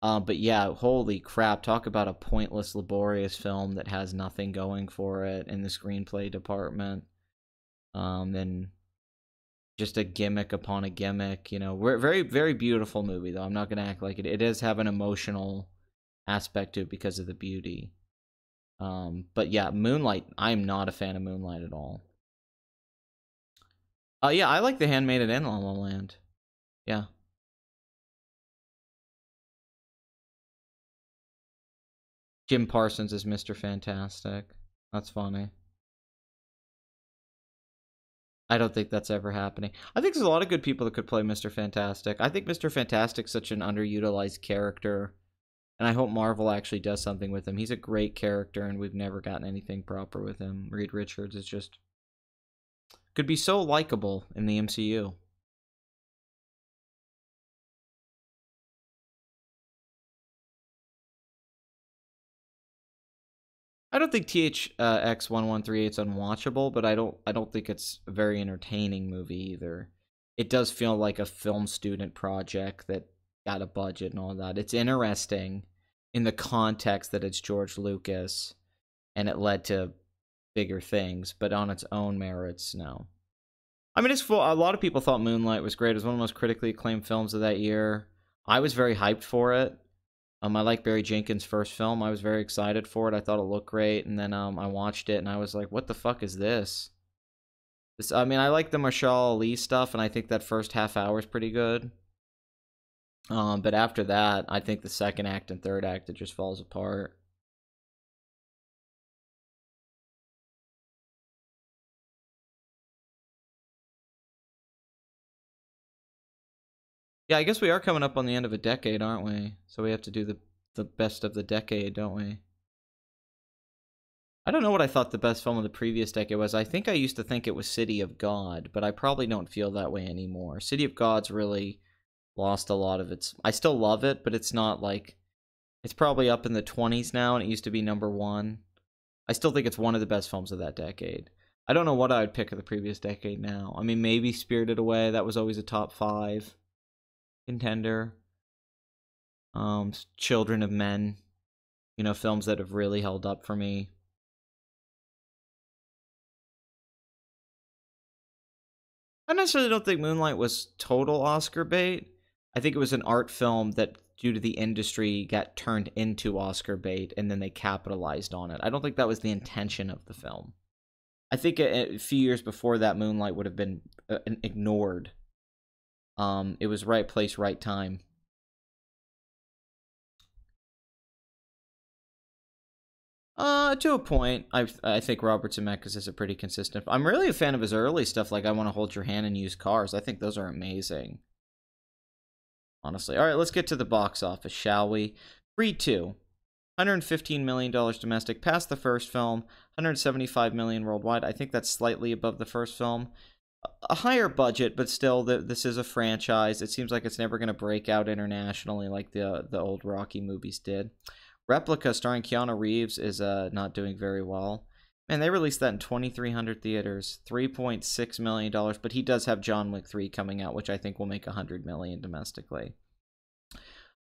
But yeah, holy crap! Talk about a pointless, laborious film that has nothing going for it in the screenplay department. And just a gimmick upon a gimmick. You know, we're very, very beautiful movie though. I'm not gonna act like it. It does have an emotional aspect to it because of the beauty. But yeah, Moonlight, I'm not a fan of Moonlight at all. Yeah, I like The Handmaiden and La La Land. Yeah. Jim Parsons is Mr. Fantastic. That's funny. I don't think that's ever happening. I think there's a lot of good people that could play Mr. Fantastic. I think Mr. Fantastic's such an underutilized character, and I hope Marvel actually does something with him. He's a great character, and we've never gotten anything proper with him. Reed Richards is just could be so likable in the MCU. I don't think THX 1138 is unwatchable, but I don't think it's a very entertaining movie either. It does feel like a film student project that got a budget and all that. It's interesting in the context that it's George Lucas and it led to bigger things, but on its own merits, no. I mean, it's full. A lot of people thought Moonlight was great. It was one of the most critically acclaimed films of that year. I was very hyped for it. I like Barry Jenkins' first film. I was very excited for it. I thought it looked great, and then I watched it, and I was like, "What the fuck is this?" I mean, I like the Marshall Ali stuff, and I think that first half hour is pretty good. But after that, I think the second act and third act, it just falls apart. Yeah, I guess we are coming up on the end of a decade, aren't we? So we have to do the best of the decade, don't we? I don't know what I thought the best film of the previous decade was. I think I used to think it was City of God, but I probably don't feel that way anymore. City of God's really lost a lot of its... I still love it, but it's not like... It's probably up in the 20s now, and it used to be #1. I still think it's one of the best films of that decade. I don't know what I would pick of the previous decade now. I mean, maybe Spirited Away. That was always a top 5 contender. Children of Men. You know, films that have really held up for me. I necessarily don't think Moonlight was total Oscar bait. I think it was an art film that, due to the industry, got turned into Oscar bait, and then they capitalized on it. I don't think that was the intention of the film. I think a few years before that, Moonlight would have been ignored. It was right place, right time. To a point, I think Robert Zemeckis is a pretty consistent. I'm really a fan of his early stuff, like I Want to Hold Your Hand and Used Cars. I think those are amazing. Honestly. All right, let's get to the box office, shall we? Creed 2. $115 million domestic, past the first film, $175 million worldwide. I think that's slightly above the first film. A higher budget, but still, this is a franchise. It seems like it's never going to break out internationally like the old Rocky movies did. Replica, starring Keanu Reeves, is not doing very well. Man, they released that in 2,300 theaters, $3.6 million, but he does have John Wick 3 coming out, which I think will make $100 million domestically.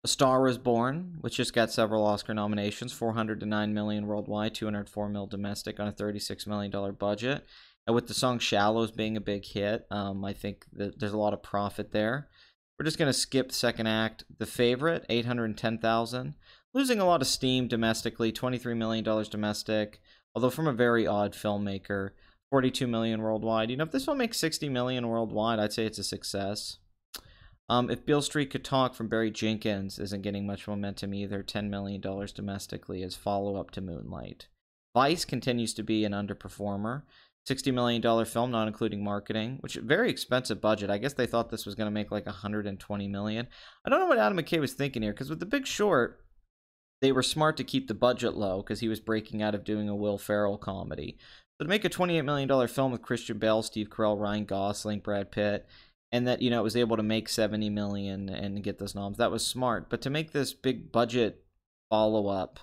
A Star is Born, which just got several Oscar nominations, $409 million worldwide, $204 million domestic on a $36 million budget. And with the song Shallows being a big hit, I think that there's a lot of profit there. We're just going to skip the second act. The Favorite, $810,000. Losing a lot of steam domestically, $23 million domestic, although from a very odd filmmaker, $42 million worldwide. You know, if this one makes $60 million worldwide, I'd say it's a success. If Beale Street Could Talk from Barry Jenkins isn't getting much momentum either, $10 million domestically as follow-up to Moonlight. Vice continues to be an underperformer. $60 million film, not including marketing, which is a very expensive budget. I guess they thought this was going to make like $120 million. I don't know what Adam McKay was thinking here, because with The Big Short, they were smart to keep the budget low because he was breaking out of doing a Will Ferrell comedy. So to make a $28 million film with Christian Bale, Steve Carell, Ryan Gosling, Brad Pitt, and that, you know, it was able to make $70 million and get those noms, that was smart. But to make this big budget follow-up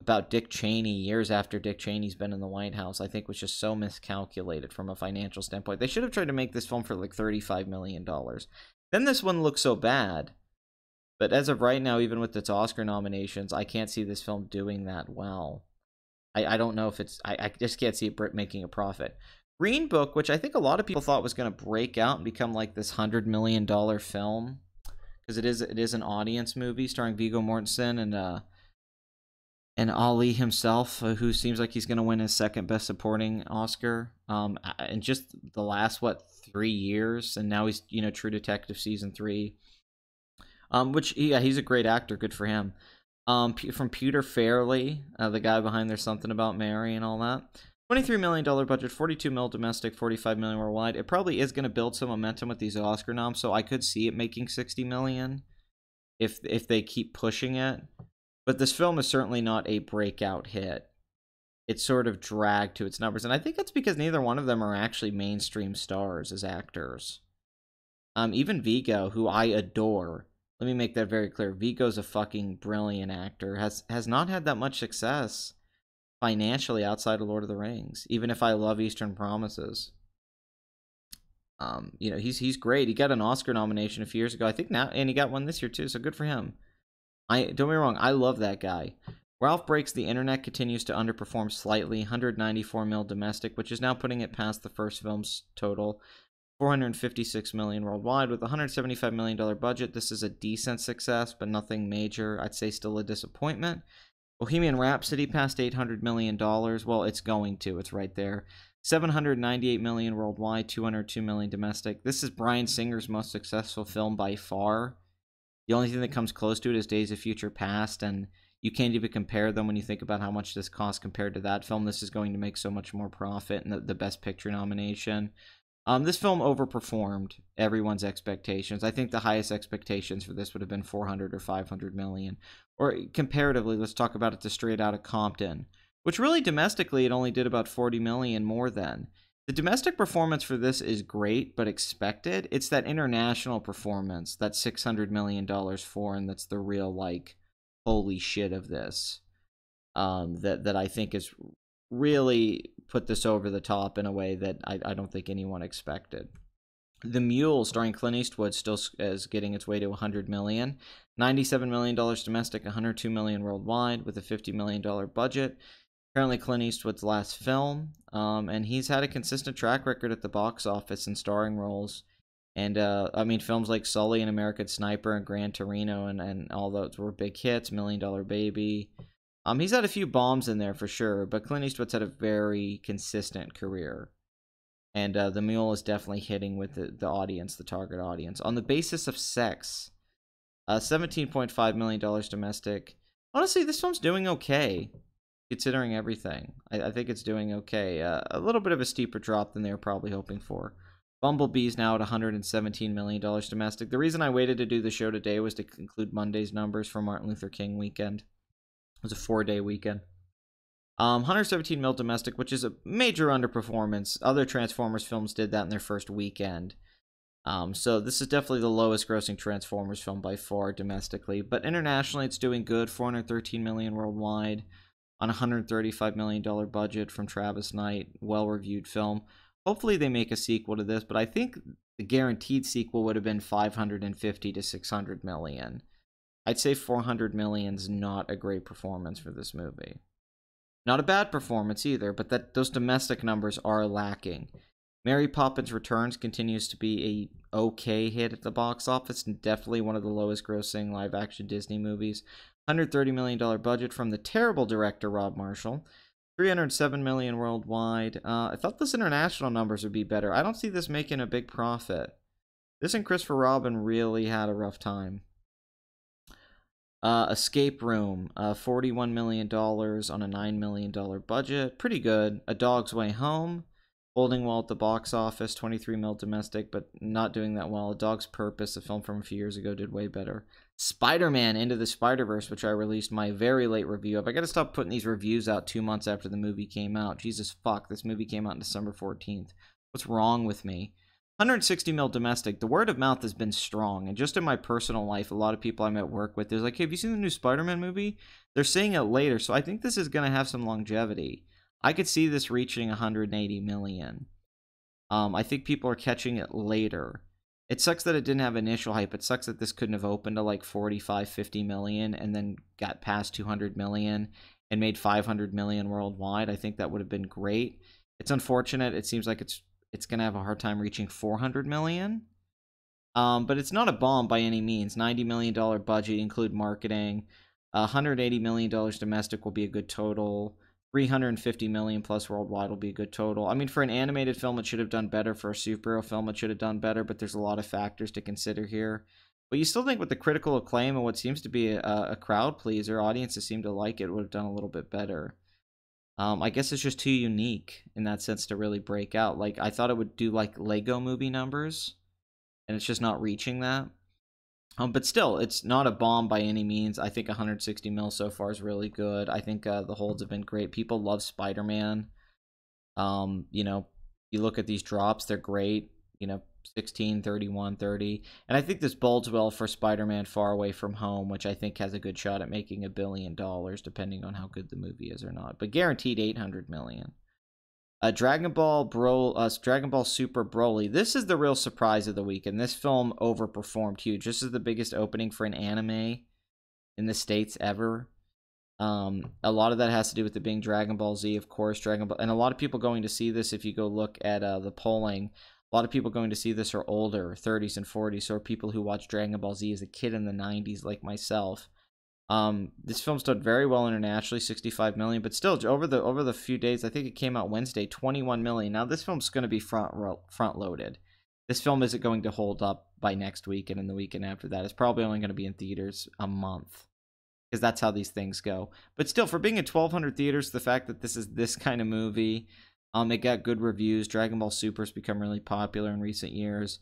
about Dick Cheney years after Dick Cheney's been in the White House, I think was just so miscalculated from a financial standpoint. They should have tried to make this film for like $35 million. Then this one looks so bad. But as of right now, even with its Oscar nominations, I can't see this film doing that well. I don't know if it's... I just can't see it making a profit. Green Book, which I think a lot of people thought was going to break out and become like this $100 million film, because it is an audience movie starring Viggo Mortensen and And Ali himself, who seems like he's going to win his second Best Supporting Oscar, in just the last 3 years, and now he's True Detective season 3, which yeah, he's a great actor, good for him. From Peter Farrelly, the guy behind There's Something About Mary and all that. $23 million budget, 42 mil domestic, 45 million worldwide. It probably is going to build some momentum with these Oscar noms, so I could see it making 60 million if they keep pushing it. But this film is certainly not a breakout hit. It's sort of dragged to its numbers, and I think that's because neither one of them are actually mainstream stars as actors. Even Viggo, who I adore, let me make that very clear. Viggo's a fucking brilliant actor. Has not had that much success financially outside of Lord of the Rings. Even if I love Eastern Promises, he's great. He got an Oscar nomination a few years ago, I think now, and he got one this year too. So good for him. Don't get me wrong, I love that guy. Ralph Breaks the Internet continues to underperform slightly, 194 mil domestic, which is now putting it past the first film's total. 456 million worldwide with a $175 million budget. This is a decent success, but nothing major. I'd say still a disappointment. Bohemian Rhapsody passed $800 million. Well, it's going to. It's right there. 798 million worldwide, 202 million domestic. This is Bryan Singer's most successful film by far. The only thing that comes close to it is Days of Future Past, and you can't even compare them when you think about how much this cost compared to that film. This is going to make so much more profit, and the Best Picture nomination. This film overperformed everyone's expectations. I think the highest expectations for this would have been 400 or 500 million. Or comparatively, let's talk about it to Straight Outta Compton, which really domestically it only did about 40 million more than. The domestic performance for this is great, but expected. It's that international performance, that $600 million foreign, that's the real, like, holy shit of this. That I think is really put this over the top in a way that I don't think anyone expected. The Mule, starring Clint Eastwood, still is getting its way to $100 million. $97 million domestic, $102 million worldwide, with a $50 million budget. Apparently Clint Eastwood's last film, and he's had a consistent track record at the box office in starring roles. And, films like Sully and American Sniper and Gran Torino and all those were big hits, $1 Million Baby. He's had a few bombs in there for sure, but Clint Eastwood's had a very consistent career. And The Mule is definitely hitting with the audience, the target audience. On the Basis of Sex, $17.5 million domestic. Honestly, this film's doing okay, considering everything. I think it's doing okay. A little bit of a steeper drop than they were probably hoping for. Bumblebee's now at $117 million domestic. The reason I waited to do the show today was to include Monday's numbers for Martin Luther King weekend. It was a 4-day weekend. 117 mil domestic, which is a major underperformance. Other Transformers films did that in their first weekend. So this is definitely the lowest grossing Transformers film by far domestically. But internationally, it's doing good. 413 million worldwide on a $135 million budget from Travis Knight. Well-reviewed film. Hopefully they make a sequel to this, but I think the guaranteed sequel would have been 550 to 600 million. I'd say 400 million's not a great performance for this movie. Not a bad performance either, but those domestic numbers are lacking. Mary Poppins Returns continues to be a okay hit at the box office, and definitely one of the lowest grossing live-action Disney movies. $130 million budget from the terrible director Rob Marshall. 307 million worldwide. I thought those international numbers would be better. I don't see this making a big profit. This and Christopher Robin really had a rough time. Escape Room, $41 million on a $9 million budget. Pretty good. A Dog's Way Home, holding well at the box office, 23 mil domestic, but not doing that well. A Dog's Purpose, a film from a few years ago, did way better. Spider-Man Into the Spider-Verse, which I released my very late review of. I gotta stop putting these reviews out 2 months after the movie came out. Jesus fuck, this movie came out on December 14th. What's wrong with me? 160 mil domestic. The word of mouth has been strong, and just in my personal life, a lot of people I'm at work with, they're like, hey, have you seen the new Spider-Man movie? They're saying it later, so I think this is going to have some longevity. I could see this reaching 180 million. I think people are catching it later. It sucks that it didn't have initial hype. It sucks that this couldn't have opened to like 45, 50 million and then got past 200 million and made 500 million worldwide. I think that would have been great. It's unfortunate. It seems like it's going to have a hard time reaching 400 million. But it's not a bomb by any means. $90 million budget, include marketing. $180 million domestic will be a good total. 350 million plus worldwide will be a good total. I mean, for an animated film, it should have done better. For a superhero film, it should have done better, but there's a lot of factors to consider here. But you still think with the critical acclaim and what seems to be a crowd pleaser, audiences seem to like it, would have done a little bit better. I guess it's just too unique in that sense to really break out. Like, I thought it would do like Lego movie numbers, and it's just not reaching that. But still, it's not a bomb by any means. I think 160 mil so far is really good. I think the holds have been great. People love Spider-Man. You know, you look at these drops, they're great. You know, 16, 31, 30. And I think this bodes well for Spider-Man Far Away From Home, which I think has a good shot at making $1 billion, depending on how good the movie is or not. But guaranteed 800 million. Dragon Ball Super Broly. This is the real surprise of the week, and this film overperformed huge. This is the biggest opening for an anime in the States ever. A lot of that has to do with it being Dragon Ball Z, of course. Dragon Ball, and a lot of people going to see this, if you go look at the polling, a lot of people going to see this are older, 30s and 40s, or people who watched Dragon Ball Z as a kid in the 90s, like myself. This film's done very well internationally, 65 million, but still over the few days, I think it came out Wednesday, 21 million. Now this film's going to be front loaded. This film isn't going to hold up by next week and in the weekend after that. It's probably only going to be in theaters a month, because that's how these things go. But still, for being in 1,200 theaters, the fact that this is this kind of movie, it got good reviews. Dragon Ball Super's become really popular in recent years.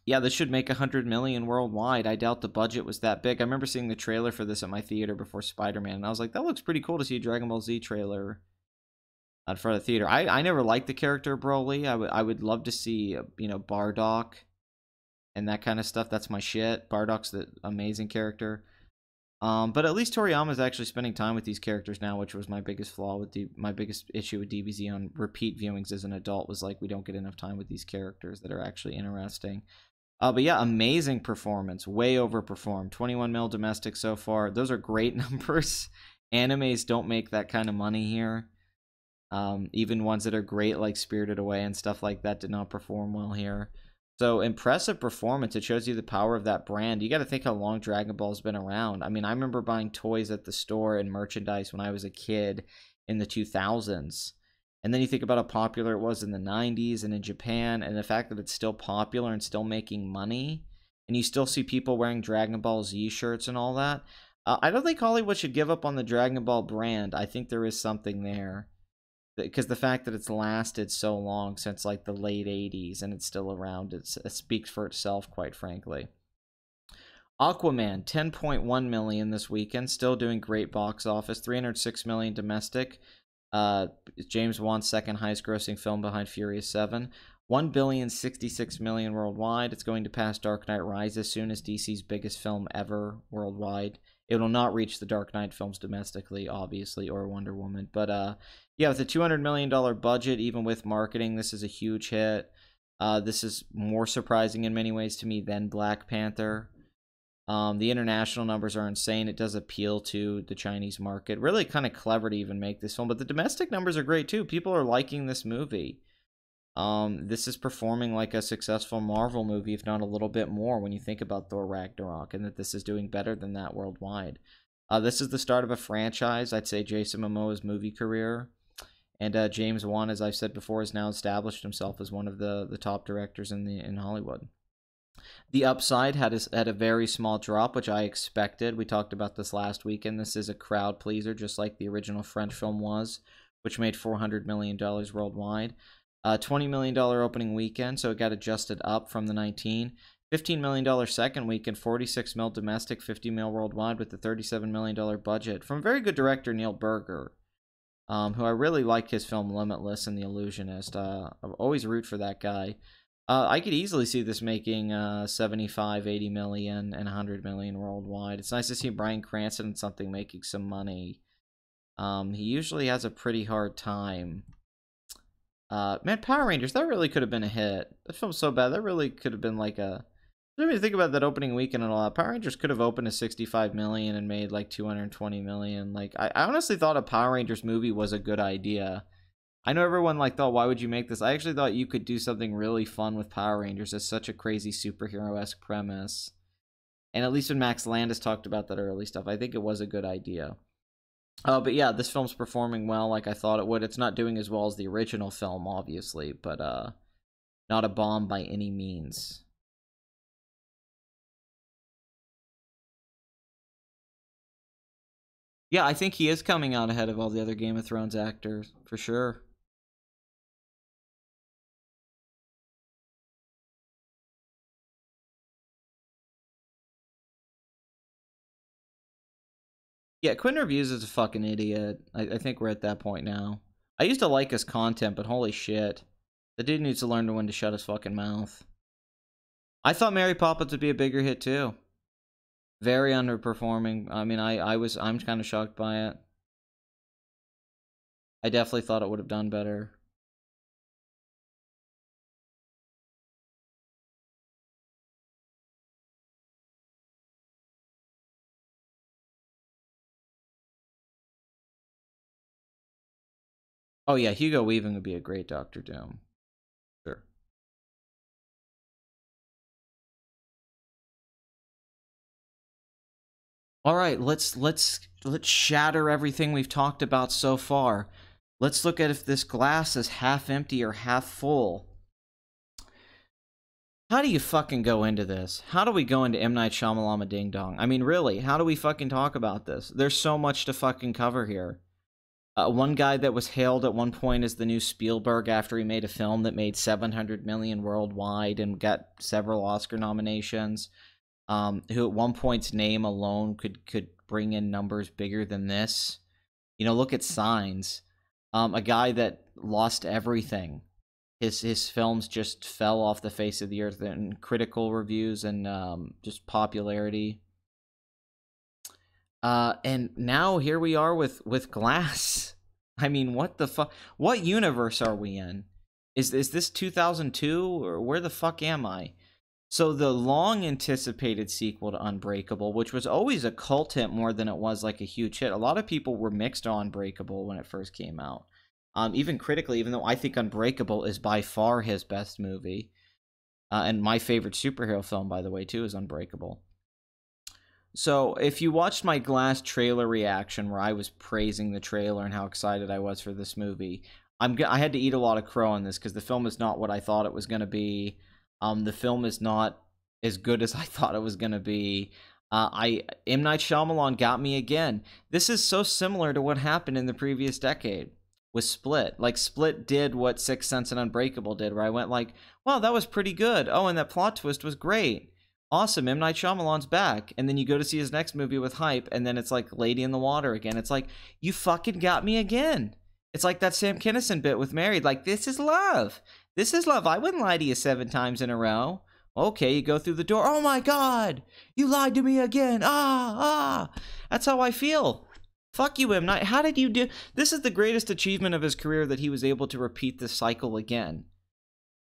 Yeah, this should make 100 million worldwide. I doubt the budget was that big. I remember seeing the trailer for this at my theater before Spider-Man, and I was like, that looks pretty cool to see a Dragon Ball Z trailer in front of the theater. I never liked the character Broly. I would love to see, you know, Bardock and that kind of stuff. That's my shit. Bardock's the amazing character. But at least Toriyama's actually spending time with these characters now, which was my biggest flaw with my biggest issue with DBZ on repeat viewings as an adult, was like, we don't get enough time with these characters that are actually interesting. But yeah, amazing performance. Way overperformed. 21 mil domestic so far. Those are great numbers. Animes don't make that kind of money here. Even ones that are great, like Spirited Away and stuff like that, did not perform well here. So impressive performance. It shows you the power of that brand. You got to think how long Dragon Ball's been around. I mean, I remember buying toys at the store and merchandise when I was a kid in the 2000s. And then you think about how popular it was in the 90s and in Japan, and the fact that it's still popular and still making money, and you still see people wearing Dragon Ball Z shirts and all that. I don't think Hollywood should give up on the Dragon Ball brand. I think there is something there, because the fact that it's lasted so long, since like the late 80s, and it's still around, it speaks for itself, quite frankly. Aquaman, 10.1 million this weekend, still doing great box office, 306 million domestic. James Wan's second highest grossing film behind Furious 7. 1,066 million worldwide. It's going to pass Dark Knight Rises soon as DC's biggest film ever worldwide. It will not reach the Dark Knight films domestically, obviously, or Wonder Woman. But yeah, with a $200 million budget, even with marketing, this is a huge hit. This is more surprising in many ways to me than Black Panther. The international numbers are insane. It does appeal to the Chinese market. Really kind of clever to even make this film. But the domestic numbers are great too. People are liking this movie. This is performing like a successful Marvel movie, if not a little bit more, when you think about Thor Ragnarok, and that this is doing better than that worldwide. This is the start of a franchise. I'd say Jason Momoa's movie career. And James Wan, as I've said before, has now established himself as one of the top directors in Hollywood. The Upside had a very small drop, which I expected. We talked about this last weekend. This is a crowd pleaser, just like the original French film was, which made $400 million worldwide. $20 million opening weekend, so it got adjusted up from the 19. $15 million second weekend, 46 mil domestic, 50 mil worldwide, with the $37 million budget from very good director Neil Berger, who I really like his film Limitless and The Illusionist. I've always root for that guy. I could easily see this making 75, 80 million, and 100 million worldwide. It's nice to see Bryan Cranston in something making some money. He usually has a pretty hard time. Man, Power Rangers, that really could have been a hit. That film's so bad, that really could have been like a... I mean, think about that opening weekend and all that. Power Rangers could have opened at 65 million and made like 220 million. Like, I honestly thought a Power Rangers movie was a good idea. I know everyone like thought, why would you make this? I actually thought you could do something really fun with Power Rangers. It's such a crazy superhero-esque premise. And at least when Max Landis talked about that early stuff, I think it was a good idea. But yeah, this film's performing well like I thought it would. It's not doing as well as the original film, obviously, but not a bomb by any means. Yeah, I think he is coming out ahead of all the other Game of Thrones actors, for sure. Yeah, Quinn Reviews is a fucking idiot. I think we're at that point now. I used to like his content, but holy shit. The dude needs to learn to when to shut his fucking mouth. I thought Mary Poppins would be a bigger hit, too. Very underperforming. I mean, I'm kind of shocked by it. I definitely thought it would have done better. Oh yeah, Hugo Weaving would be a great Doctor Doom. Sure. All right, let's shatter everything we've talked about so far. Let's look at if this glass is half empty or half full. How do you fucking go into this? How do we go into M. Night Shyamalan Ding Dong? I mean, really, how do we fucking talk about this? There's so much to fucking cover here. One guy that was hailed at one point as the new Spielberg after he made a film that made $700 million worldwide and got several Oscar nominations, who at one point's name alone could bring in numbers bigger than this. You know, look at Signs. A guy that lost everything. His films just fell off the face of the earth in critical reviews and just popularity. And now here we are with Glass. I mean, what the fuck? What universe are we in? Is this 2002 or where the fuck am I? So the long anticipated sequel to Unbreakable, which was always a cult hit more than it was like a huge hit. A lot of people were mixed on Unbreakable when it first came out. Even critically, even though I think Unbreakable is by far his best movie. And my favorite superhero film, by the way, too, is Unbreakable. So, if you watched my Glass trailer reaction where I was praising the trailer and how excited I was for this movie, I had to eat a lot of crow on this because the film is not what I thought it was going to be. The film is not as good as I thought it was going to be. M. Night Shyamalan got me again. This is so similar to what happened in the previous decade with Split. Like, Split did what Sixth Sense and Unbreakable did, where I went like, wow, that was pretty good. Oh, and that plot twist was great. Awesome, M. Night Shyamalan's back. And then you go to see his next movie with hype, and then it's like Lady in the Water again. It's like, you fucking got me again. It's like that Sam Kinison bit with Married. Like, this is love. This is love. I wouldn't lie to you 7 times in a row. Okay, you go through the door. Oh my God, you lied to me again. That's how I feel. Fuck you, M. Night. How did you do? This is the greatest achievement of his career, that he was able to repeat this cycle again.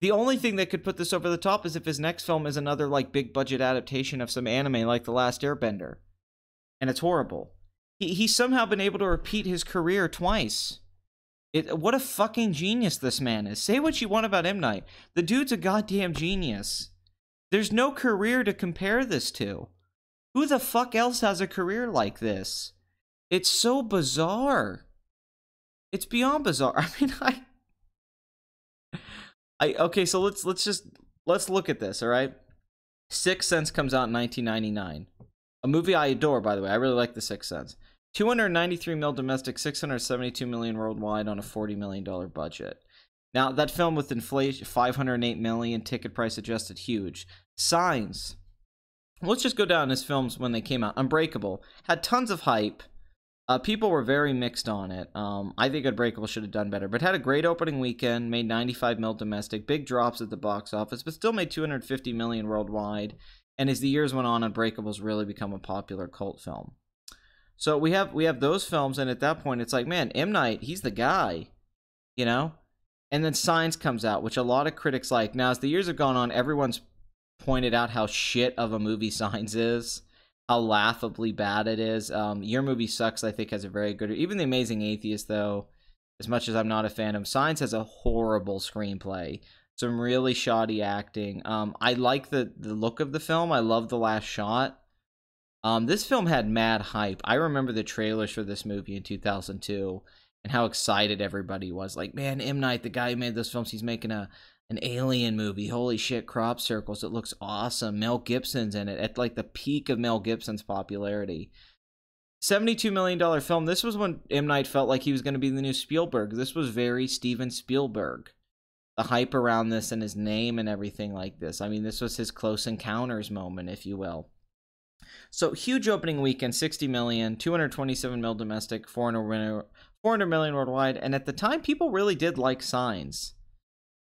The only thing that could put this over the top is if his next film is another, like, big budget adaptation of some anime like The Last Airbender. And it's horrible. He's somehow been able to repeat his career twice. What a fucking genius this man is. Say what you want about M. Night. The dude's a goddamn genius. There's no career to compare this to. Who the fuck else has a career like this? It's so bizarre. It's beyond bizarre. I mean, okay, so let's look at this, all right? Sixth Sense comes out in 1999. A movie I adore, by the way. I really like The Sixth Sense. 293 mil domestic, 672 million worldwide on a $40 million budget. Now, that film with inflation, 508 million, ticket price adjusted, huge. Signs. Let's just go down his films when they came out. Unbreakable had tons of hype. People were very mixed on it. I think Unbreakable should have done better, but had a great opening weekend, made 95 mil domestic, big drops at the box office, but still made 250 million worldwide. And as the years went on, Unbreakable's really become a popular cult film. So we have those films, and at that point, it's like, man, M. Night, he's the guy, you know? And then Signs comes out, which a lot of critics like. Now, as the years have gone on, everyone's pointed out how shit of a movie Signs is. How laughably bad it is. Your Movie Sucks, I think, has a very good... Even The Amazing Atheist, though, as much as I'm not a fan of, Signs has a horrible screenplay. Some really shoddy acting. I like the look of the film. I love The Last Shot. This film had mad hype. I remember the trailers for this movie in 2002 and how excited everybody was. Like, man, M. Night, the guy who made those films, he's making an alien movie. Holy shit, crop circles. It looks awesome. Mel Gibson's in it at like the peak of Mel Gibson's popularity. $72 million film. This was when M. Night felt like he was going to be the new Spielberg. This was very Steven Spielberg. The hype around this and his name and everything like this. I mean, this was his Close Encounters moment, if you will. So huge opening weekend, 60 million, 227 mil domestic, 400 million worldwide. And at the time, people really did like Signs.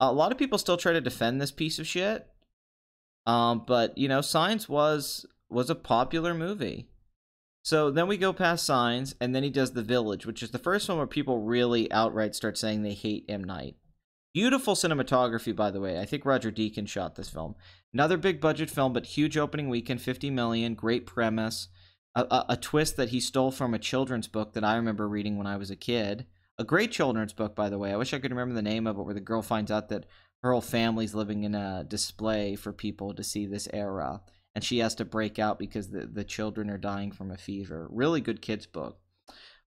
A lot of people still try to defend this piece of shit. But, you know, Signs was a popular movie. So then we go past Signs, and then he does The Village, which is the first one where people really outright start saying they hate M. Night. Beautiful cinematography, by the way. I think Roger Deakins shot this film. Another big budget film, but huge opening weekend, 50 million, great premise. A twist that he stole from a children's book that I remember reading when I was a kid. A great children's book, by the way. I wish I could remember the name of it, where the girl finds out that her whole family's living in a display for people to see this era. And she has to break out because the children are dying from a fever. Really good kids' book.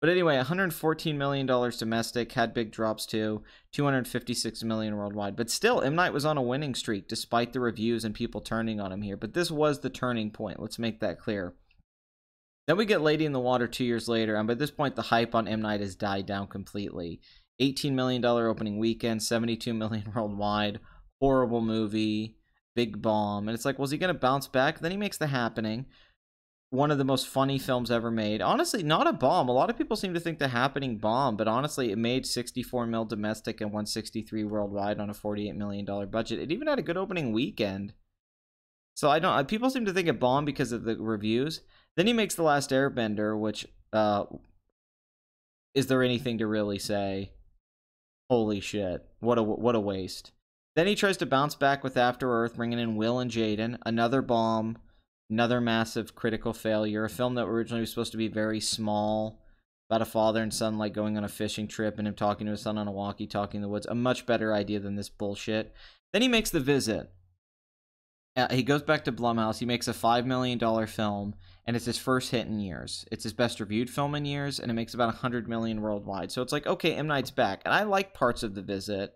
But anyway, $114 million domestic, had big drops too, $256 million worldwide. But still, M. Night was on a winning streak despite the reviews and people turning on him here. But this was the turning point. Let's make that clear. Then we get Lady in the Water 2 years later, and by this point, the hype on M. Night has died down completely. $18 million opening weekend, $72 million worldwide, horrible movie, big bomb. And it's like, was he going to bounce back? Then he makes The Happening. One of the most funny films ever made. Honestly, not a bomb. A lot of people seem to think The Happening bombed, but honestly, it made 64 mil domestic and 163 worldwide on a $48 million budget. It even had a good opening weekend. So people seem to think it bombed because of the reviews. Then he makes The Last Airbender, which, is there anything to really say? Holy shit. What a waste. Then he tries to bounce back with After Earth, bringing in Will and Jaden. Another bomb. Another massive critical failure. A film that originally was supposed to be very small, about a father and son like going on a fishing trip and him talking to his son on a walkie-talkie in the woods. A much better idea than this bullshit. Then he makes The Visit. He goes back to Blumhouse. He makes a $5 million film, and it's his first hit in years. It's his best reviewed film in years, and it makes about $100 million worldwide. So it's like, okay, M. Night's back. And I like parts of The Visit.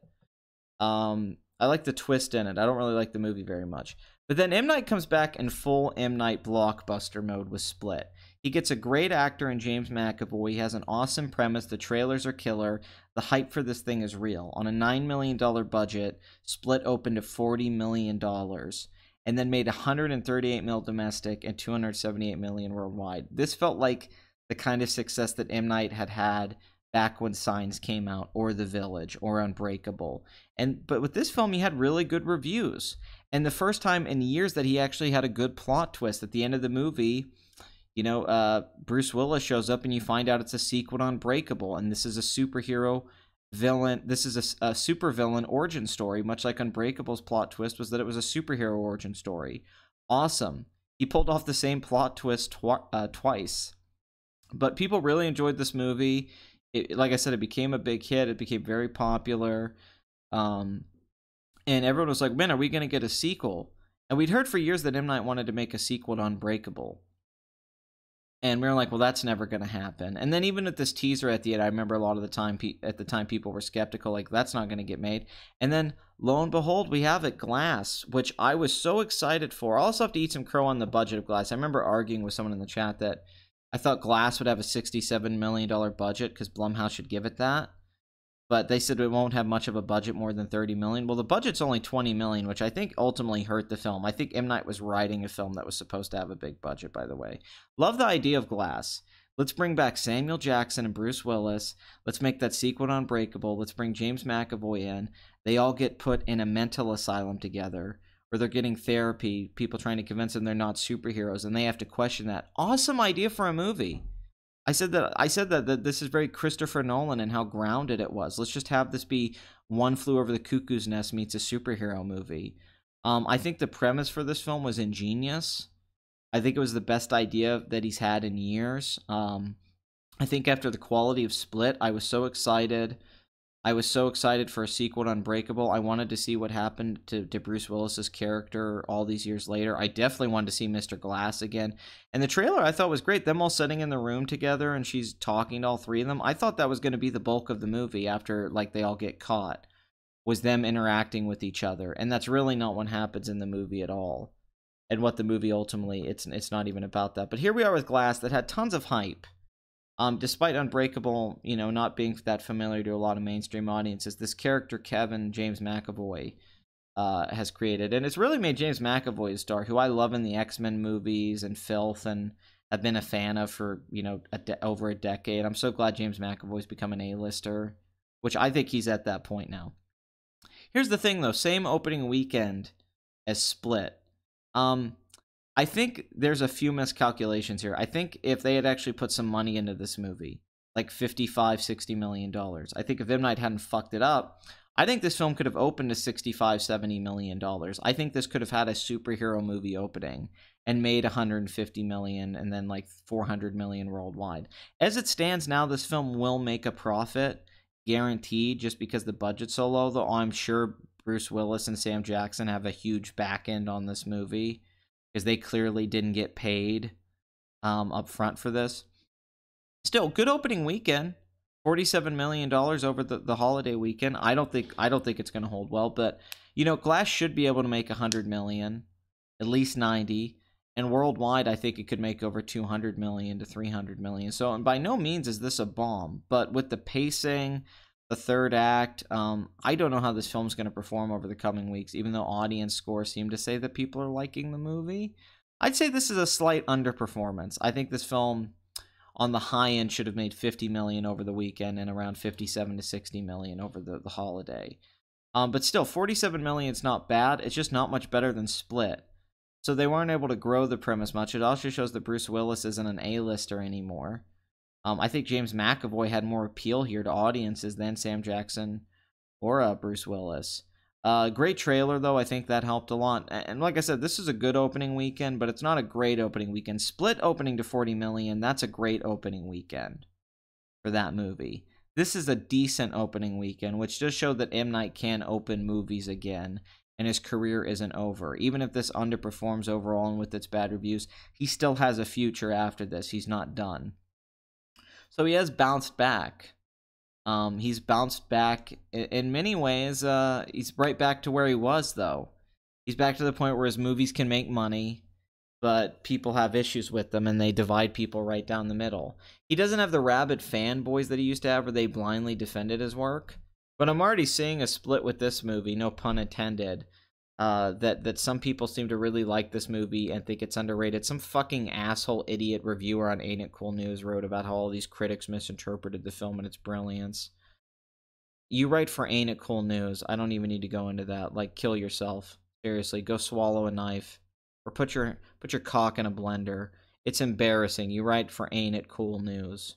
I like the twist in it. I don't really like the movie very much. But then M. Night comes back in full M. Night blockbuster mode with Split. He gets a great actor in James McAvoy. He has an awesome premise. The trailers are killer. The hype for this thing is real. On a $9 million budget, Split opened at $40 million and then made 138 mil domestic and 278 million worldwide. This felt like the kind of success that M. Night had back when Signs came out, or The Village, or Unbreakable. But with this film, he had really good reviews. And the first time in years that he actually had a good plot twist at the end of the movie, you know, Bruce Willis shows up and you find out it's a sequel to Unbreakable. And this is a superhero villain. This is a super villain origin story, much like Unbreakable's plot twist was that it was a superhero origin story. Awesome. He pulled off the same plot twist twice. But people really enjoyed this movie. Like I said, it became a big hit. It became very popular. And everyone was like, man, are we going to get a sequel? And we'd heard for years that M. Night wanted to make a sequel to Unbreakable. And we were like, well, that's never going to happen. And then even at this teaser at the end, I remember a lot of the time, at the time, people were skeptical, like, that's not going to get made. And then, lo and behold, we have it, Glass, which I was so excited for. I also have to eat some crow on the budget of Glass. I remember arguing with someone in the chat that I thought Glass would have a $67 million budget because Blumhouse should give it that. But they said it won't have much of a budget, more than $30 million. Well, the budget's only $20 million, which I think ultimately hurt the film. I think M. Night was writing a film that was supposed to have a big budget, by the way. Love the idea of Glass. Let's bring back Samuel Jackson and Bruce Willis. Let's make that sequel to Unbreakable. Let's bring James McAvoy in. They all get put in a mental asylum together, where they're getting therapy, people trying to convince them they're not superheroes, and they have to question that. Awesome idea for a movie. I said that this is very Christopher Nolan and how grounded it was. Let's just have this be One Flew Over the Cuckoo's Nest meets a superhero movie. I think the premise for this film was ingenious. I think it was the best idea that he's had in years. I think after the quality of Split, I was so excited I was so excited for a sequel to Unbreakable. I wanted to see what happened to Bruce Willis's character all these years later. I definitely wanted to see Mr. Glass again. And the trailer I thought was great. Them all sitting in the room together and she's talking to all three of them. I thought that was going to be the bulk of the movie after like they all get caught, was them interacting with each other. And that's really not what happens in the movie at all. And what the movie ultimately, it's not even about that. But here we are with Glass that had tons of hype. Despite Unbreakable, you know, not being that familiar to a lot of mainstream audiences, this character Kevin James McAvoy has created, and it's really made James McAvoy a star, who I love in the X-Men movies and Filth, and have been a fan of for, you know, over a decade. I'm so glad James McAvoy's become an A-lister, which I think he's at that point now. Here's the thing, though: same opening weekend as Split. I think there's a few miscalculations here. I think if they had actually put some money into this movie, like $55-60 million, I think if M. Night hadn't fucked it up, I think this film could have opened to $65-70 million. I think this could have had a superhero movie opening and made $150 million and then like $400 million worldwide. As it stands now, this film will make a profit, guaranteed, just because the budget's so low, though I'm sure Bruce Willis and Sam Jackson have a huge back end on this movie, because they clearly didn't get paid up front for this. Still, good opening weekend. $47 million over the holiday weekend. I don't think it's going to hold well, but you know, Glass should be able to make $100 million, at least 90, and worldwide I think it could make over $200 million to $300 million. So, and by no means is this a bomb, but with the pacing, the third act, I don't know how this film's going to perform over the coming weeks, even though audience scores seem to say that people are liking the movie. I'd say this is a slight underperformance. I think this film, on the high end, should have made $50 million over the weekend and around $57 to $60 million over the holiday. But still, $47 million is not bad. It's just not much better than Split. So they weren't able to grow the premise much. It also shows that Bruce Willis isn't an A-lister anymore. I think James McAvoy had more appeal here to audiences than Sam Jackson or Bruce Willis. Great trailer, though. I think that helped a lot. And like I said, this is a good opening weekend, but it's not a great opening weekend. Split opening to $40 million, that's a great opening weekend for that movie. This is a decent opening weekend, which does show that M. Night can open movies again, and his career isn't over. Even if this underperforms overall and with its bad reviews, he still has a future after this. He's not done. So he has bounced back. He's bounced back in many ways. He's right back to where he was, though. He's back to the point where his movies can make money, but people have issues with them, and they divide people right down the middle. He doesn't have the rabid fanboys that he used to have, where they blindly defended his work. But I'm already seeing a split with this movie, no pun intended. That some people seem to really like this movie and think it's underrated. Some fucking asshole idiot reviewer on Ain't It Cool News wrote about how all these critics misinterpreted the film and its brilliance. You write for Ain't It Cool News. I don't even need to go into that. Like, kill yourself. Seriously, go swallow a knife. Or put your cock in a blender. It's embarrassing. You write for Ain't It Cool News.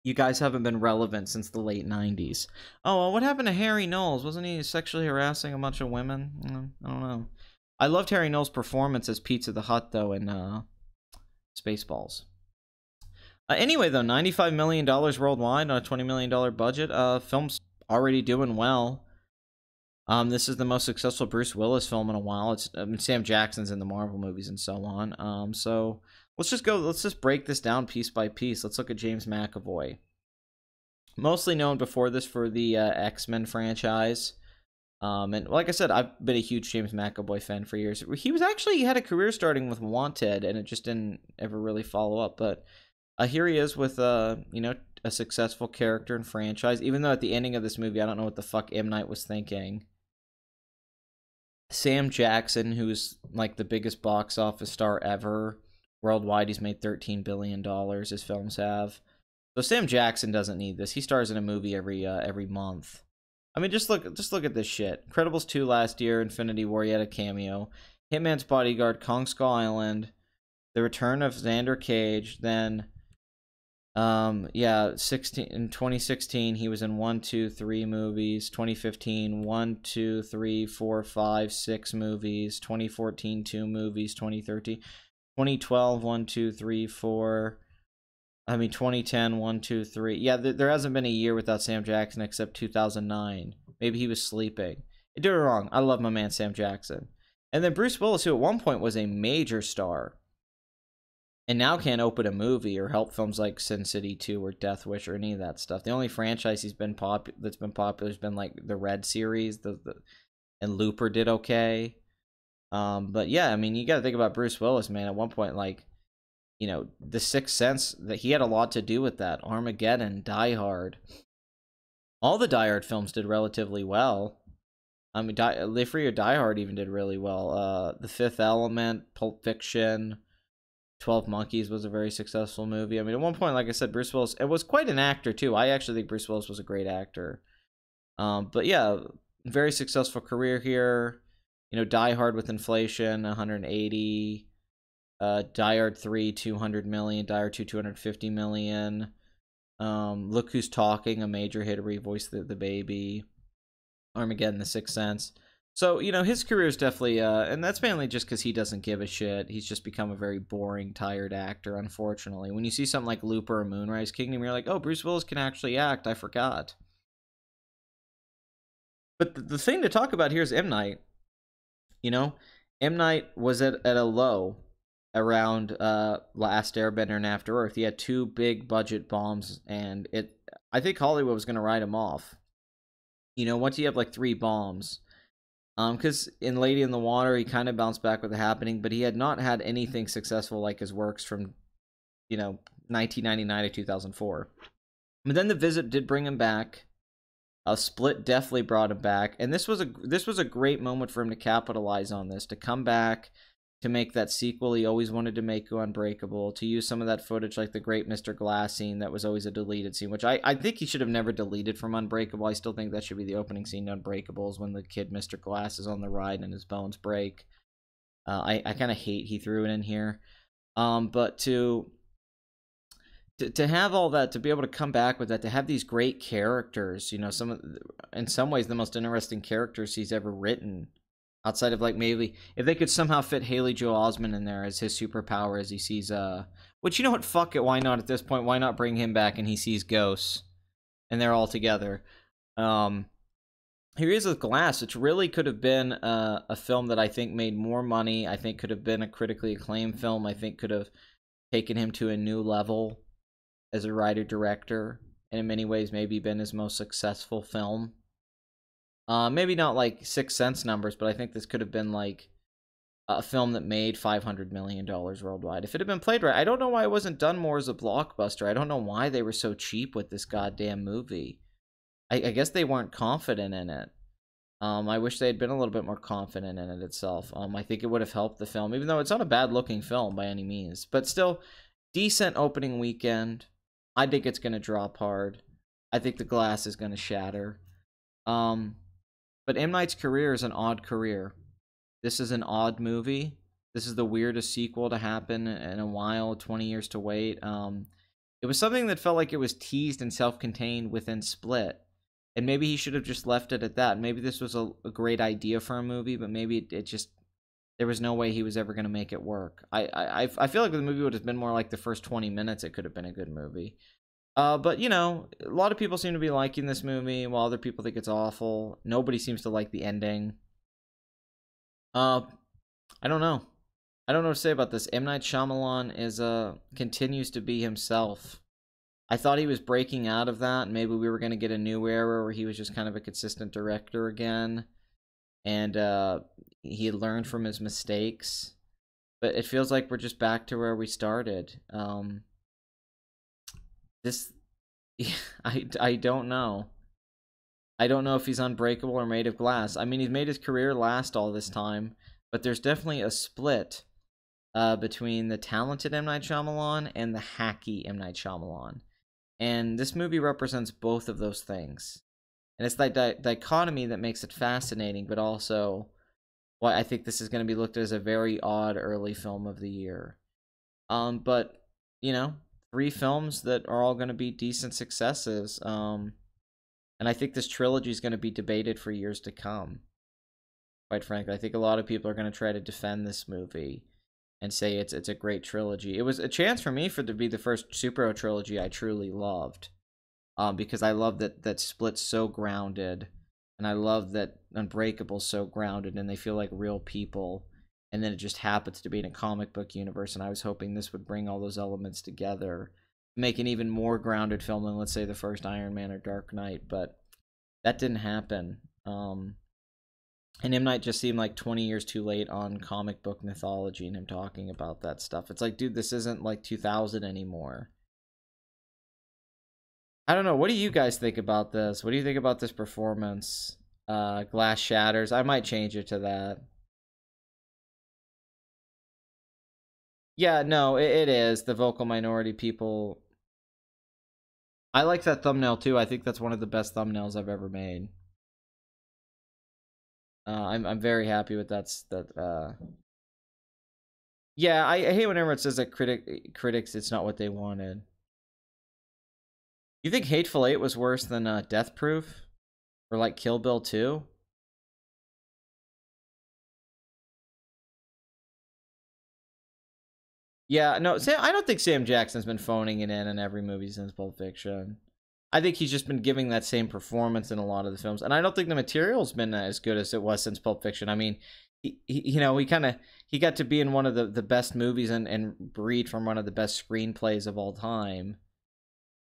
You guys haven't been relevant since the late 90s. Oh, well, what happened to Harry Knowles? Wasn't he sexually harassing a bunch of women? I don't know. I loved Harry Knowles' performance as Pizza the Hutt, though, in Spaceballs. Anyway, though, $95 million worldwide on a $20 million budget. Film's already doing well. This is the most successful Bruce Willis film in a while. Sam Jackson's in the Marvel movies and so on. So let's just break this down piece by piece. Let's look at James McAvoy. Mostly known before this for the X-Men franchise. And like I said, I've been a huge James McAvoy fan for years. He had a career starting with Wanted, and it just didn't ever really follow up. But here he is with a successful character and franchise. Even though at the ending of this movie, I don't know what the fuck M. Night was thinking. Sam Jackson, who's like the biggest box office star ever worldwide, he's made $13 billion. His films have. So Sam Jackson doesn't need this. He stars in a movie every month. I mean, just look at this shit. Incredibles 2 last year, Infinity War, he had a cameo. Hitman's Bodyguard, Kong Skull Island, The Return of Xander Cage, then in 2016 he was in 1, 2, 3 movies. 2015 1, 2, 3, 4, 5, 6 movies. 2014 2 movies. 2013 2012 1, 2, 3, 4 I mean, 2010, 1, 2, 3. Yeah, there hasn't been a year without Sam Jackson except 2009. Maybe he was sleeping. Do it wrong. I love my man Sam Jackson. And then Bruce Willis, who at one point was a major star, and now can't open a movie or help films like Sin City 2 or Death Wish or any of that stuff. The only franchise that's been popular has been like the Red series, and Looper did okay. But yeah, I mean, you got to think about Bruce Willis, man. At one point, like, you know, The Sixth Sense, that he had a lot to do with that. Armageddon, Die Hard. All the Die Hard films did relatively well. I mean, Live Free or Die Hard even did really well. The Fifth Element, Pulp Fiction, 12 Monkeys was a very successful movie. I mean, at one point, like I said, Bruce Willis, it was quite an actor, too. I actually think Bruce Willis was a great actor. But yeah, very successful career here. You know, Die Hard with inflation, 180. Die Hard 3, 200 million. Die Hard 2, 250 million. Look Who's Talking, a major hit where he voiced the baby. Armageddon, The Sixth Sense. So, you know, his career is definitely, and that's mainly just because he doesn't give a shit. He's just become a very boring, tired actor, unfortunately. When you see something like Looper or Moonrise Kingdom, you're like, oh, Bruce Willis can actually act. I forgot. But the thing to talk about here is M. Night. You know, M. Night was at a low around Last Airbender and After Earth. He had 2 big budget bombs, and I think Hollywood was going to write him off. You know, once you have like 3 bombs, because in Lady in the Water, he kind of bounced back with The Happening, but he had not had anything successful like his works from, you know, 1999 to 2004. But then The Visit did bring him back. Split definitely brought him back, and this was a great moment for him to capitalize on this, to come back, to make that sequel he always wanted to make, Go Unbreakable, to use some of that footage like the Great Mr. Glass scene that was always a deleted scene, which I think he should have never deleted from Unbreakable. I still think that should be the opening scene to Unbreakable, is when the kid Mr. Glass is on the ride and his bones break. I kind of hate he threw it in here. But to have all that, to be able to come back with that, to have these great characters, you know, in some ways the most interesting characters he's ever written, outside of like maybe if they could somehow fit Haley Joel Osment in there as his superpower as he sees which, you know what, fuck it, why not at this point? Why not bring him back and he sees ghosts and they're all together? Here he is with Glass, which really could have been a film that I think made more money. I think could have been a critically acclaimed film. I think could have taken him to a new level as a writer-director, and in many ways maybe been his most successful film. Maybe not like Sixth Sense numbers, but I think this could have been like a film that made $500 million worldwide. If it had been played right, I don't know why it wasn't done more as a blockbuster. I don't know why they were so cheap with this goddamn movie. I guess they weren't confident in it. I wish they had been a little bit more confident in it itself. I think it would have helped the film, even though it's not a bad-looking film by any means. But still, decent opening weekend. I think it's going to drop hard. I think the glass is going to shatter. But M. Night's career is an odd career. This is an odd movie. This is the weirdest sequel to happen in a while, 20 years to wait. It was something that felt like it was teased and self-contained within Split. And maybe he should have just left it at that. Maybe this was a great idea for a movie, but maybe it just... there was no way he was ever going to make it work. I feel like the movie would have been more like the first 20 minutes. It could have been a good movie. But, you know, a lot of people seem to be liking this movie, while other people think it's awful. Nobody seems to like the ending. I don't know. I don't know what to say about this. M. Night Shyamalan continues to be himself. I thought he was breaking out of that. Maybe we were going to get a new era where he was just kind of a consistent director again. And he had learned from his mistakes. But it feels like we're just back to where we started. I don't know. I don't know if he's unbreakable or made of glass. I mean, he's made his career last all this time, but there's definitely a split between the talented M. Night Shyamalan and the hacky M. Night Shyamalan. And this movie represents both of those things. And it's that dichotomy that makes it fascinating, but also why I think this is going to be looked at as a very odd early film of the year. But, you know, 3 films that are all going to be decent successes. And I think this trilogy is going to be debated for years to come. Quite frankly, I think a lot of people are going to try to defend this movie. and say it's a great trilogy. It was a chance for me for it to be the first superhero trilogy I truly loved, because I love that Split's so grounded, and I love that Unbreakable's so grounded, and they feel like real people, and then it just happens to be in a comic book universe, and I was hoping this would bring all those elements together, make an even more grounded film than, let's say, the first Iron Man or Dark Knight, but that didn't happen. And M. Night just seemed like 20 years too late on comic book mythology and him talking about that stuff. It's like, dude, this isn't like 2000 anymore. I don't know. What do you guys think about this? What do you think about this performance? Glass shatters. I might change it to that. Yeah, no, it is. The vocal minority people. I like that thumbnail too. I think that's one of the best thumbnails I've ever made. I'm very happy with that. Yeah, I hate whenever it says that critics it's not what they wanted. You think Hateful Eight was worse than Death Proof, or like Kill Bill 2? Yeah, no, I don't think Sam Jackson's been phoning it in every movie since Pulp Fiction. I think he's just been giving that same performance in a lot of the films, and I don't think the material's been as good as it was since Pulp Fiction. I mean, he got to be in one of the best movies and read from one of the best screenplays of all time.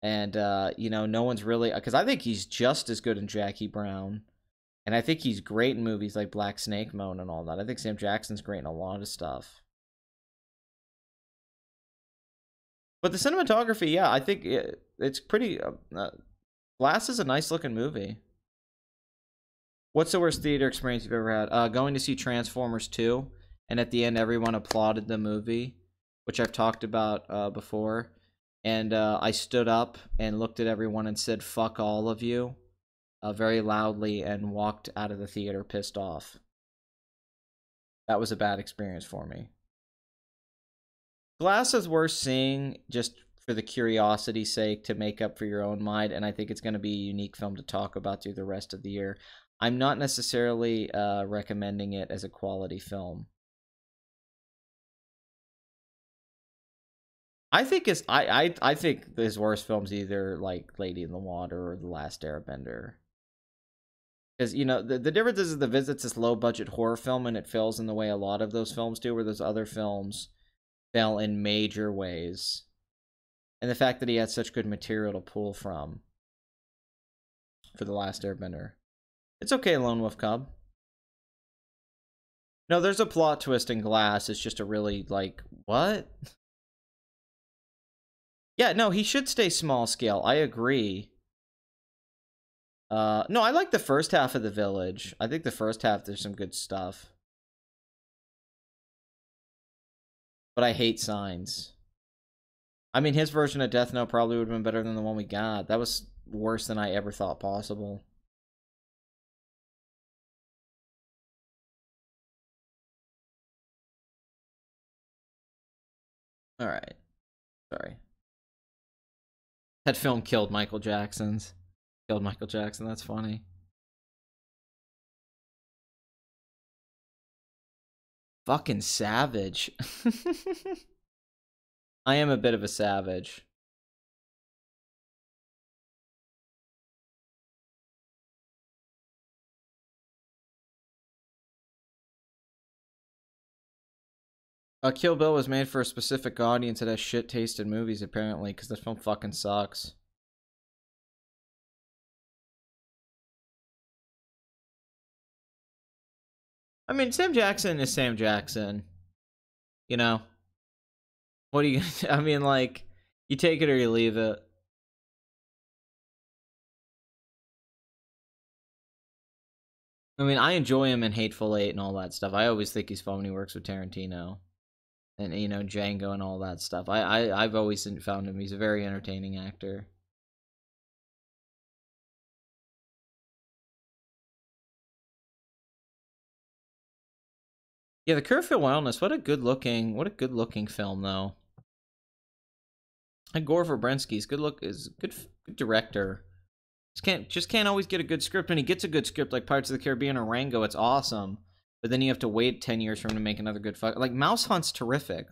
And no one's really, because I think he's just as good in Jackie Brown, and I think he's great in movies like Black Snake Moan and all that. I think Sam Jackson's great in a lot of stuff. But the cinematography, yeah, I think it's pretty. Glass is a nice looking movie. What's the worst theater experience you've ever had? Going to see Transformers 2, and at the end everyone applauded the movie, which I've talked about before. And I stood up and looked at everyone and said, "Fuck all of you," very loudly, and walked out of the theater pissed off. That was a bad experience for me. Glass is worth seeing just for the curiosity's sake, to make up for your own mind, and I think it's going to be a unique film to talk about through the rest of the year. I'm not necessarily recommending it as a quality film. I think I think his worst film's either like Lady in the Water or The Last Airbender. Because, the difference is The Visit's this low-budget horror film, and it fails in the way a lot of those films do, where those other films fail in major ways. And the fact that he had such good material to pull from for The Last Airbender. It's okay, Lone Wolf Cub. No, there's a plot twist in Glass. It's just a really, like, what? Yeah, no, he should stay small scale. I agree. No, I like the first half of The Village. I think the first half, there's some good stuff. But I hate Signs. I mean, his version of Death Note probably would have been better than the one we got. That was worse than I ever thought possible. Alright. Sorry. That film killed Michael Jackson's. Killed Michael Jackson, that's funny. Fucking savage. I am a bit of a savage. Kill Bill was made for a specific audience that has shit taste in movies, apparently, because the film fucking sucks. I mean, Sam Jackson is Sam Jackson. You know? What do you... I mean, like, you take it or you leave it. I mean, I enjoy him in Hateful Eight and all that stuff. I always think he's fun when he works with Tarantino. And, Django and all that stuff. I've always found him. He's a very entertaining actor. Yeah, The Cure for Wellness. What a good looking film, though. And Gore Verbinski's good director. Just can't always get a good script. When he gets a good script like Pirates of the Caribbean or Rango, it's awesome. but then you have to wait 10 years for him to make another good fuck. Like, Mouse Hunt's terrific.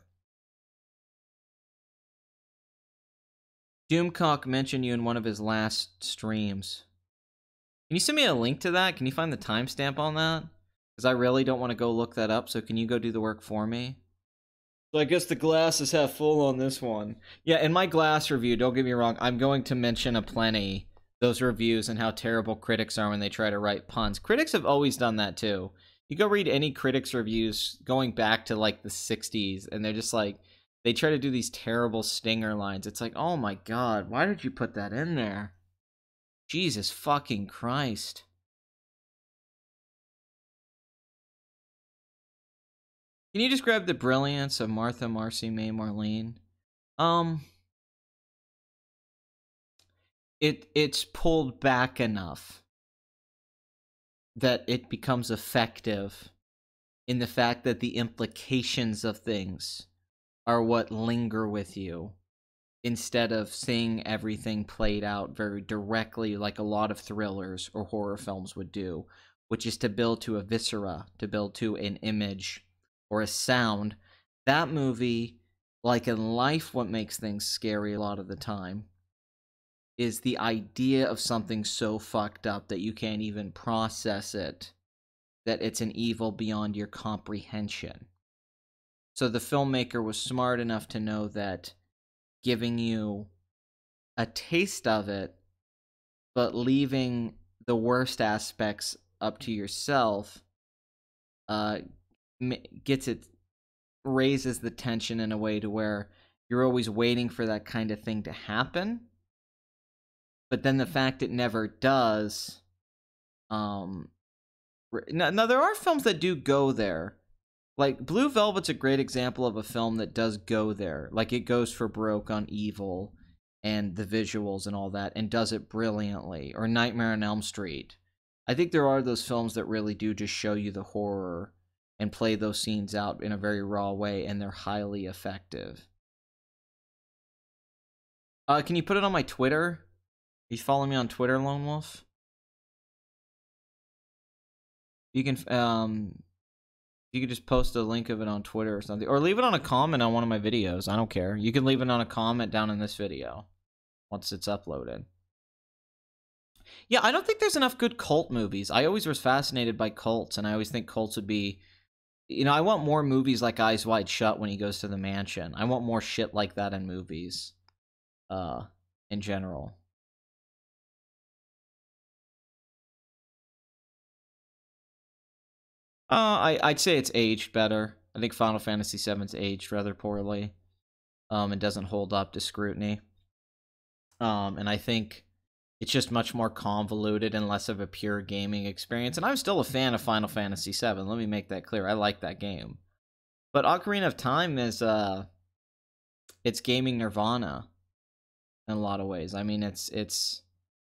Doomcock mentioned you in one of his last streams. Can you send me a link to that? Can you find the timestamp on that? Because I really don't want to go look that up, so can you go do the work for me? So I guess the glass is half full on this one. Yeah, in my glass review, don't get me wrong, I'm going to mention aplenty those reviews and how terrible critics are when they try to write puns. Critics have always done that too. You go read any critics reviews going back to like the 60s, and they're just like, they try to do these terrible stinger lines. It's like, oh my god, why did you put that in there? Jesus fucking Christ. Can you describe the brilliance of Martha, Marcy, May, Marlene? It's pulled back enough that it becomes effective in the fact that the implications of things are what linger with you, instead of seeing everything played out very directly like a lot of thrillers or horror films would do, which is to build to a viscera, to build to an image or a sound. That movie, like in life, what makes things scary a lot of the time is the idea of something so fucked up that you can't even process it, that it's an evil beyond your comprehension. So the filmmaker was smart enough to know that giving you a taste of it, but leaving the worst aspects up to yourself, raises the tension in a way to where you're always waiting for that kind of thing to happen. But then the fact it never does, now there are films that do go there. Like, Blue Velvet's a great example of a film that does go there. Like, it goes for broke on evil and the visuals and all that, and does it brilliantly. Or Nightmare on Elm Street. I think there are those films that really do just show you the horror and play those scenes out in a very raw way, and they're highly effective. Can you put it on my Twitter? You follow me on Twitter, Lone Wolf? You can, you could just post a link of it on Twitter or something. Or leave it on a comment on one of my videos. I don't care. You can leave it on a comment down in this video once it's uploaded. Yeah, I don't think there's enough good cult movies. I always was fascinated by cults, and I always think cults would be... You know, I want more movies like Eyes Wide Shut when he goes to the mansion. I want more shit like that in movies. In general. I'd say it's aged better. I think Final Fantasy VII's aged rather poorly. It doesn't hold up to scrutiny. And I think it's just much more convoluted and less of a pure gaming experience. And I'm still a fan of Final Fantasy VII. Let me make that clear. I like that game. But Ocarina of Time is, it's gaming nirvana in a lot of ways. I mean, it's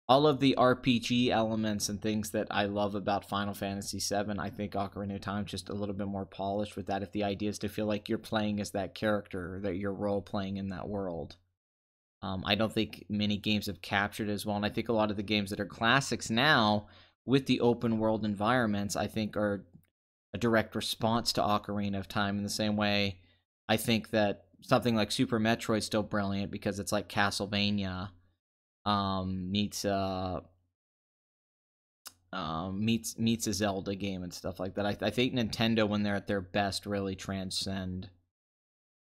all of the RPG elements and things that I love about Final Fantasy VII. I think Ocarina of Time is just a little bit more polished with that. If the idea is to feel like you're playing as that character, that you're role-playing in that world. I don't think many games have captured it as well, and I think a lot of the games that are classics now, with the open world environments, I think are a direct response to Ocarina of Time in the same way I think that something like Super Metroid's still brilliant because it's like Castlevania meets a Zelda game and stuff like that. I think Nintendo, when they're at their best, really transcend.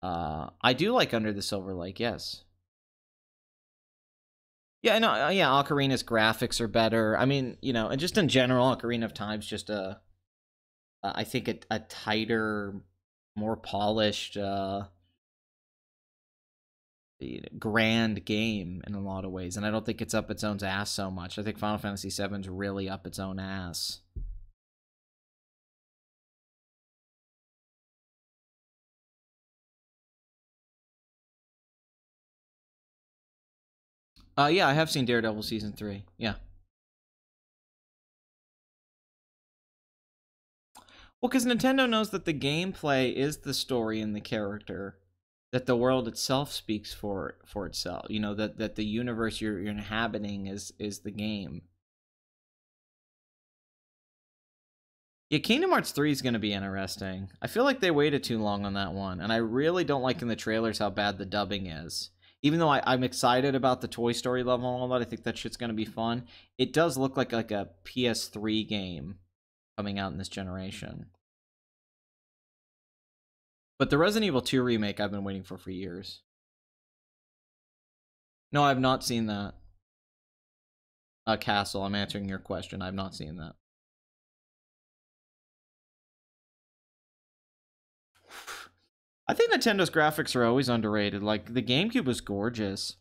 I do like Under the Silver Lake, yes. Yeah, no, yeah, Ocarina's graphics are better. I mean, you know, and just in general, Ocarina of Time's just I think a tighter, more polished, grand game in a lot of ways, and I don't think it's up its own ass so much. I think Final Fantasy VII's really up its own ass. Yeah, I have seen Daredevil Season 3. Yeah. Well, because Nintendo knows that the gameplay is the story and the character, that the world itself speaks for itself. You know, that the universe you're inhabiting is the game. Yeah, Kingdom Hearts 3 is going to be interesting. I feel like they waited too long on that one, and I really don't like in the trailers how bad the dubbing is. Even though I'm excited about the Toy Story level and all that, I think that shit's going to be fun. It does look like a PS3 game coming out in this generation. But the Resident Evil 2 remake I've been waiting for years. No, I've not seen that. Castle, I'm answering your question. I've not seen that. I think Nintendo's graphics are always underrated. Like, the GameCube was gorgeous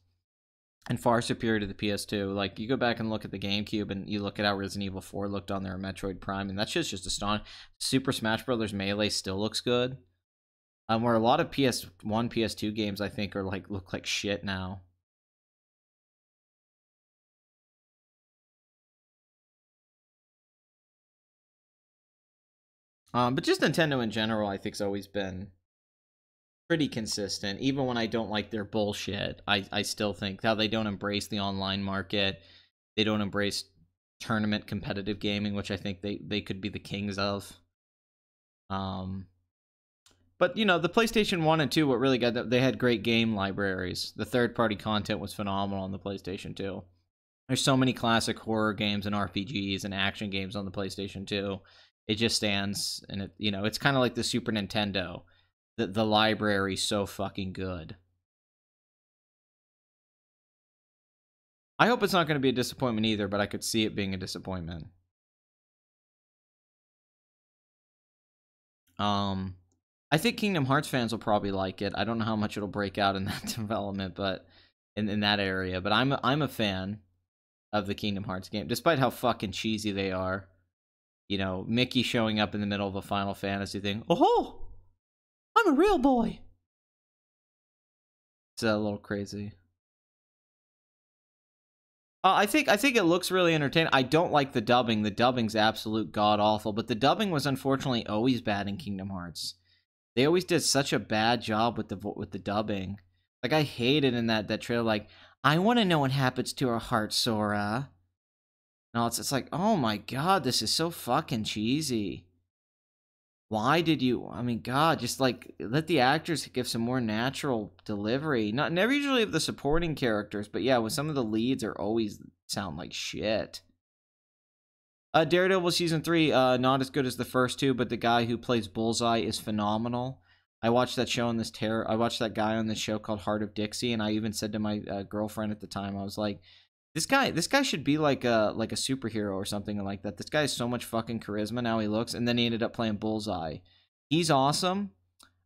and far superior to the PS2. Like, you go back and look at the GameCube and you look at how Resident Evil 4 looked on there, Metroid Prime, and that shit's just astonishing. Super Smash Bros. Melee still looks good. Where a lot of PS1, PS2 games, I think, are like look like shit now. But just Nintendo in general, I think, has always been pretty consistent. Even when I don't like their bullshit, I still think how they don't embrace the online market. They don't embrace tournament competitive gaming, which I think they could be the kings of. But, you know, the PlayStation 1 and 2, what really got them, they had great game libraries. The third-party content was phenomenal on the PlayStation 2. There's so many classic horror games and RPGs and action games on the PlayStation 2. It just stands, and it, you know, it's kind of like the Super Nintendo. The library's so fucking good. I hope it's not going to be a disappointment either, but I could see it being a disappointment. I think Kingdom Hearts fans will probably like it. I don't know how much it'll break out in that development, but in that area. But I'm a fan of the Kingdom Hearts game, despite how fucking cheesy they are. You know, Mickey showing up in the middle of a Final Fantasy thing. Oh, I'm a real boy. It's a little crazy. I think it looks really entertaining. I don't like the dubbing. The dubbing's absolute god awful, but the dubbing was unfortunately always bad in Kingdom Hearts. They always did such a bad job with the dubbing. Like, I hated in that trailer, like, I want to know what happens to her heart, Sora. No, it's like, oh my god, this is so fucking cheesy. Why did you, I mean, god, just like, let the actors give some more natural delivery. Never usually of the supporting characters, but yeah, with some of the leads are always sound like shit. Daredevil Season 3, not as good as the first two, but the guy who plays Bullseye is phenomenal. I watched that show on this I watched that guy on this show called Heart of Dixie, and I even said to my girlfriend at the time, I was like, this guy should be like a superhero or something like that. This guy has so much fucking charisma now he looks, and then he ended up playing Bullseye. He's awesome.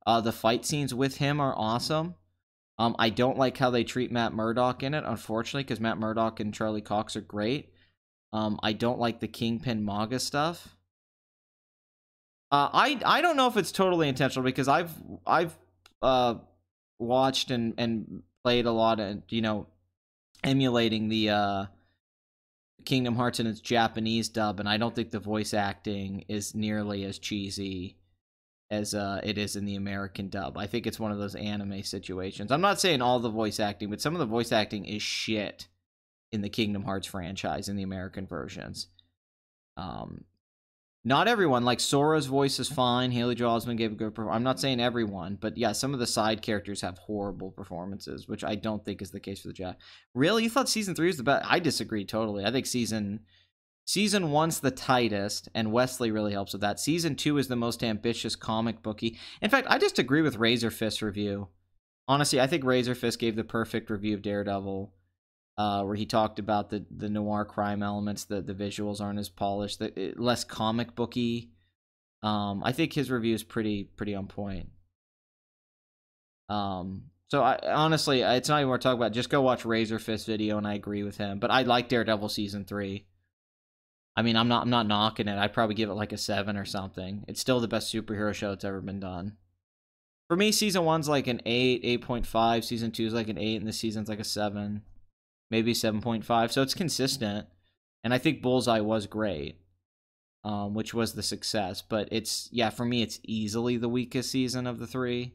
The fight scenes with him are awesome. I don't like how they treat Matt Murdock in it, unfortunately, because Matt Murdock and Charlie Cox are great. I don't like the Kingpin MAGA stuff. I don't know if it's totally intentional, because I've watched and played a lot of, you know, emulating the Kingdom Hearts in its Japanese dub, and I don't think the voice acting is nearly as cheesy as it is in the American dub. I think it's one of those anime situations. I'm not saying all the voice acting, but some of the voice acting is shit in the Kingdom Hearts franchise in the American versions. Not everyone. Like, Sora's voice is fine. Haley Joel Osment gave a good performance. I'm not saying everyone, but yeah, some of the side characters have horrible performances, which I don't think is the case for the Jap. Really? You thought Season 3 was the best? I disagree totally. I think Season 1's the tightest, and Wesley really helps with that. Season 2 is the most ambitious comic booky. In fact, I just agree with Razorfist's review. Honestly, I think Razorfist gave the perfect review of Daredevil. Where he talked about the noir crime elements, the visuals aren't as polished, less comic booky. I think his review is pretty on point. So honestly, it's not even worth talking about. Just go watch Razorfist's video, and I agree with him. But I like Daredevil Season 3. I mean, I'm not knocking it. I'd probably give it like a 7 or something. It's still the best superhero show that's ever been done. For me, Season 1's like an 8, 8.5. Season 2 is like an 8, and this season's like a 7. Maybe 7.5, so it's consistent. And I think Bullseye was great, which was the success. But it's, yeah, for me, it's easily the weakest season of the 3,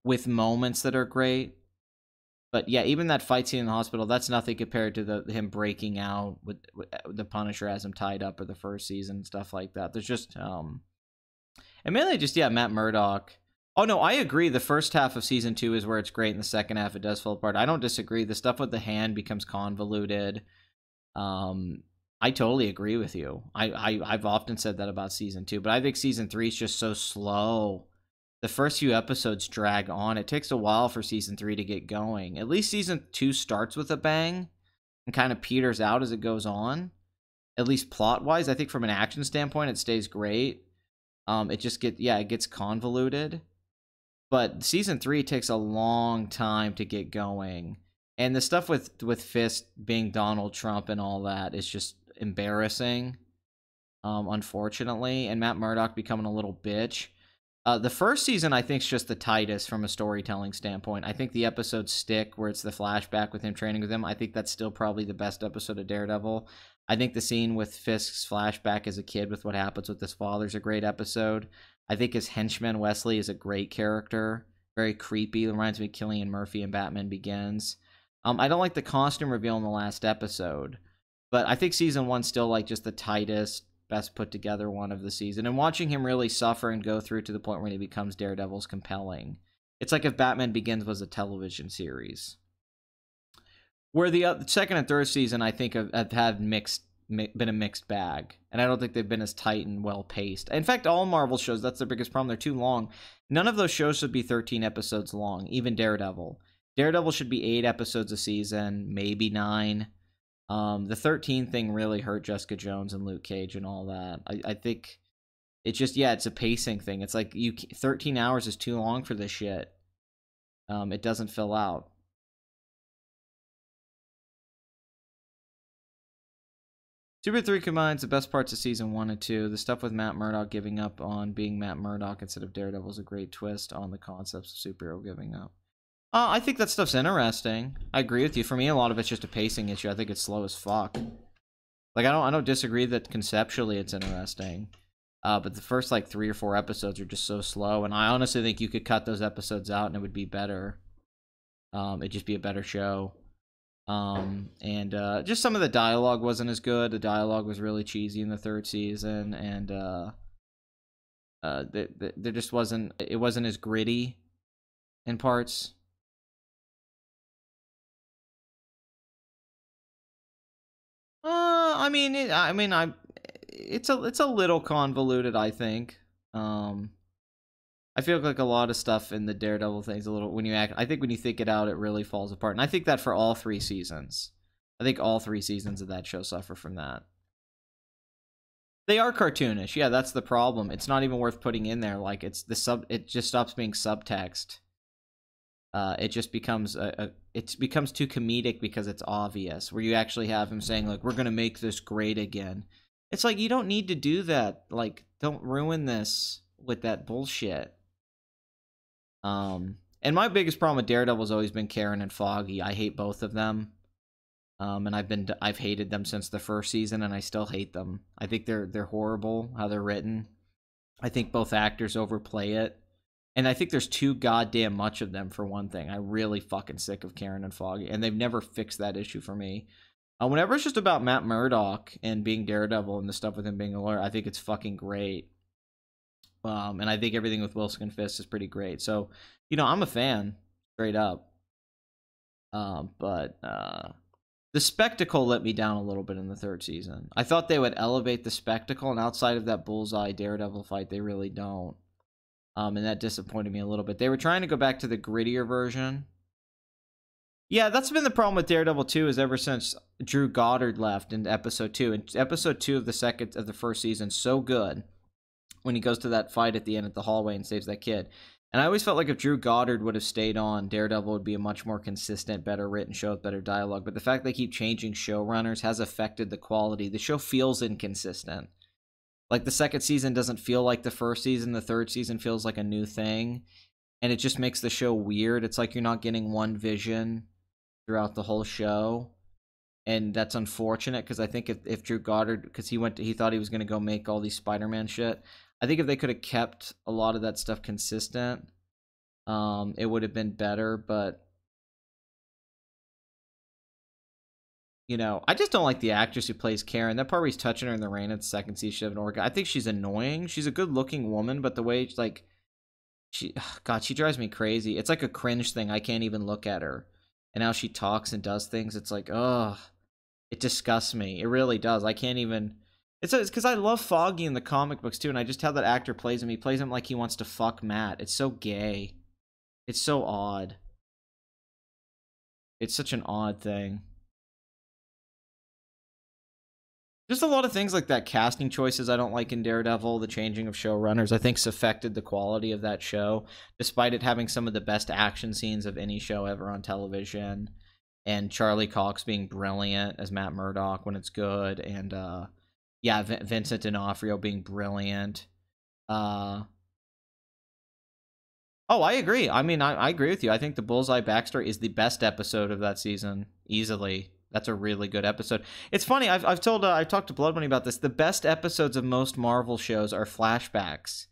with moments that are great. But yeah, even that fight scene in the hospital, that's nothing compared to him breaking out with the Punisher as him tied up, or the first season and stuff like that. There's just and mainly just, yeah, Matt Murdock. Oh no, I agree. The first half of season 2 is where it's great, and the second half it does fall apart. I don't disagree. The stuff with the hand becomes convoluted. I totally agree with you. I've often said that about season 2, but I think season 3 is just so slow. The first few episodes drag on. It takes a while for season 3 to get going. At least season 2 starts with a bang and kind of peters out as it goes on. At least plot-wise, I think from an action standpoint, it stays great. It just it gets convoluted. But season 3 takes a long time to get going. And the stuff with Fisk being Donald Trump and all that is just embarrassing, unfortunately. And Matt Murdock becoming a little bitch. The first season, I think, is just the tightest from a storytelling standpoint. I think the episodes stick, where it's the flashback with him training with him. I think that's still probably the best episode of Daredevil. I think the scene with Fisk's flashback as a kid with what happens with his father is a great episode. I think his henchman, Wesley, is a great character. Very creepy. It reminds me of Cillian Murphy in Batman Begins. I don't like the costume reveal in the last episode, but I think season 1's still like just the tightest, best put together one of the season. And watching him really suffer and go through to the point where he becomes Daredevil's compelling. It's like if Batman Begins was a television series. Where the second and third season, I think, have been a mixed bag. And I don't think they've been as tight and well-paced. In fact, all Marvel shows, that's their biggest problem. They're too long. None of those shows should be 13 episodes long, even Daredevil. Daredevil should be 8 episodes a season, maybe 9. The 13 thing really hurt Jessica Jones and Luke Cage and all that. I think it's just, yeah, it's a pacing thing. It's like 13 hours is too long for this shit. It doesn't fill out. Super 3 combines the best parts of season 1 and 2. The stuff with Matt Murdock giving up on being Matt Murdock instead of Daredevil is a great twist on the concepts of superhero giving up. I think that stuff's interesting. I agree with you. For me, a lot of it's just a pacing issue. I think it's slow as fuck. Like, I don't disagree that conceptually it's interesting. But the first, like, 3 or 4 episodes are just so slow. And I honestly think you could cut those episodes out and it would be better. It'd just be a better show. And just some of the dialogue wasn't as good. The dialogue was really cheesy in the third season. And there just wasn't... It wasn't as gritty in parts. It's a little convoluted, I think. I feel like a lot of stuff in the Daredevil thing's a little, I think when you think it out, it really falls apart. And I think that for all 3 seasons. I think all 3 seasons of that show suffer from that. They are cartoonish. Yeah, that's the problem. It's not even worth putting in there. Like, it just stops being subtext. It just becomes it becomes too comedic because it's obvious, where you actually have him saying, like, we're gonna make this great again. It's like, you don't need to do that. Like, don't ruin this with that bullshit. And my biggest problem with Daredevil has always been Karen and Foggy. I hate both of them. And I've hated them since the first season, and I still hate them. I think they're horrible how they're written. I think both actors overplay it. And I think there's too goddamn much of them, for one thing. I'm really fucking sick of Karen and Foggy, and they've never fixed that issue for me. Whenever it's just about Matt Murdock and being Daredevil and the stuff with him being a lawyer, I think it's fucking great. And I think everything with Wilson and Fisk is pretty great. So, I'm a fan, straight up. But the spectacle let me down a little bit in the third season. I thought they would elevate the spectacle, and outside of that Bullseye Daredevil fight, they really don't. And that disappointed me a little bit. They were trying to go back to the grittier version. Yeah, that's been the problem with Daredevil 2, is ever since Drew Goddard left in episode 2. And episode 2 of the first season, so good, when he goes to that fight at the end at the hallway and saves that kid. And I always felt like if Drew Goddard would have stayed on, Daredevil would be a much more consistent, better written show with better dialogue. But the fact they keep changing showrunners has affected the quality. The show feels inconsistent. Like, the second season doesn't feel like the first season. The third season feels like a new thing. And it just makes the show weird. It's like you're not getting one vision throughout the whole show. And that's unfortunate, because I think if Drew Goddard, because he thought he was going to go make all these Spider-Man shit. I think if they could have kept a lot of that stuff consistent, it would have been better. But You know, I just don't like the actress who plays Karen. That part where he's touching her in the rain at the second season, she have an orgasm. I think she's annoying. She's a good-looking woman, but the way, like, God, she drives me crazy. It's like a cringe thing. I can't even look at her. And how she talks and does things, it's like, ugh. It disgusts me. It really does. I can't even... It's because I love Foggy in the comic books, too, and I just how that actor plays him. He plays him like he wants to fuck Matt. It's so gay. It's so odd. It's such an odd thing. Just a lot of things like that. Casting choices I don't like in Daredevil. The changing of showrunners, I think, has affected the quality of that show, despite it having some of the best action scenes of any show ever on television. And Charlie Cox being brilliant as Matt Murdock when it's good. And, yeah, Vincent D'Onofrio being brilliant. Oh, I agree. I mean, I agree with you. I think the Bullseye backstory is the best episode of that season, easily. That's a really good episode. It's funny. I've talked to Blood Money about this. The best episodes of most Marvel shows are flashbacks.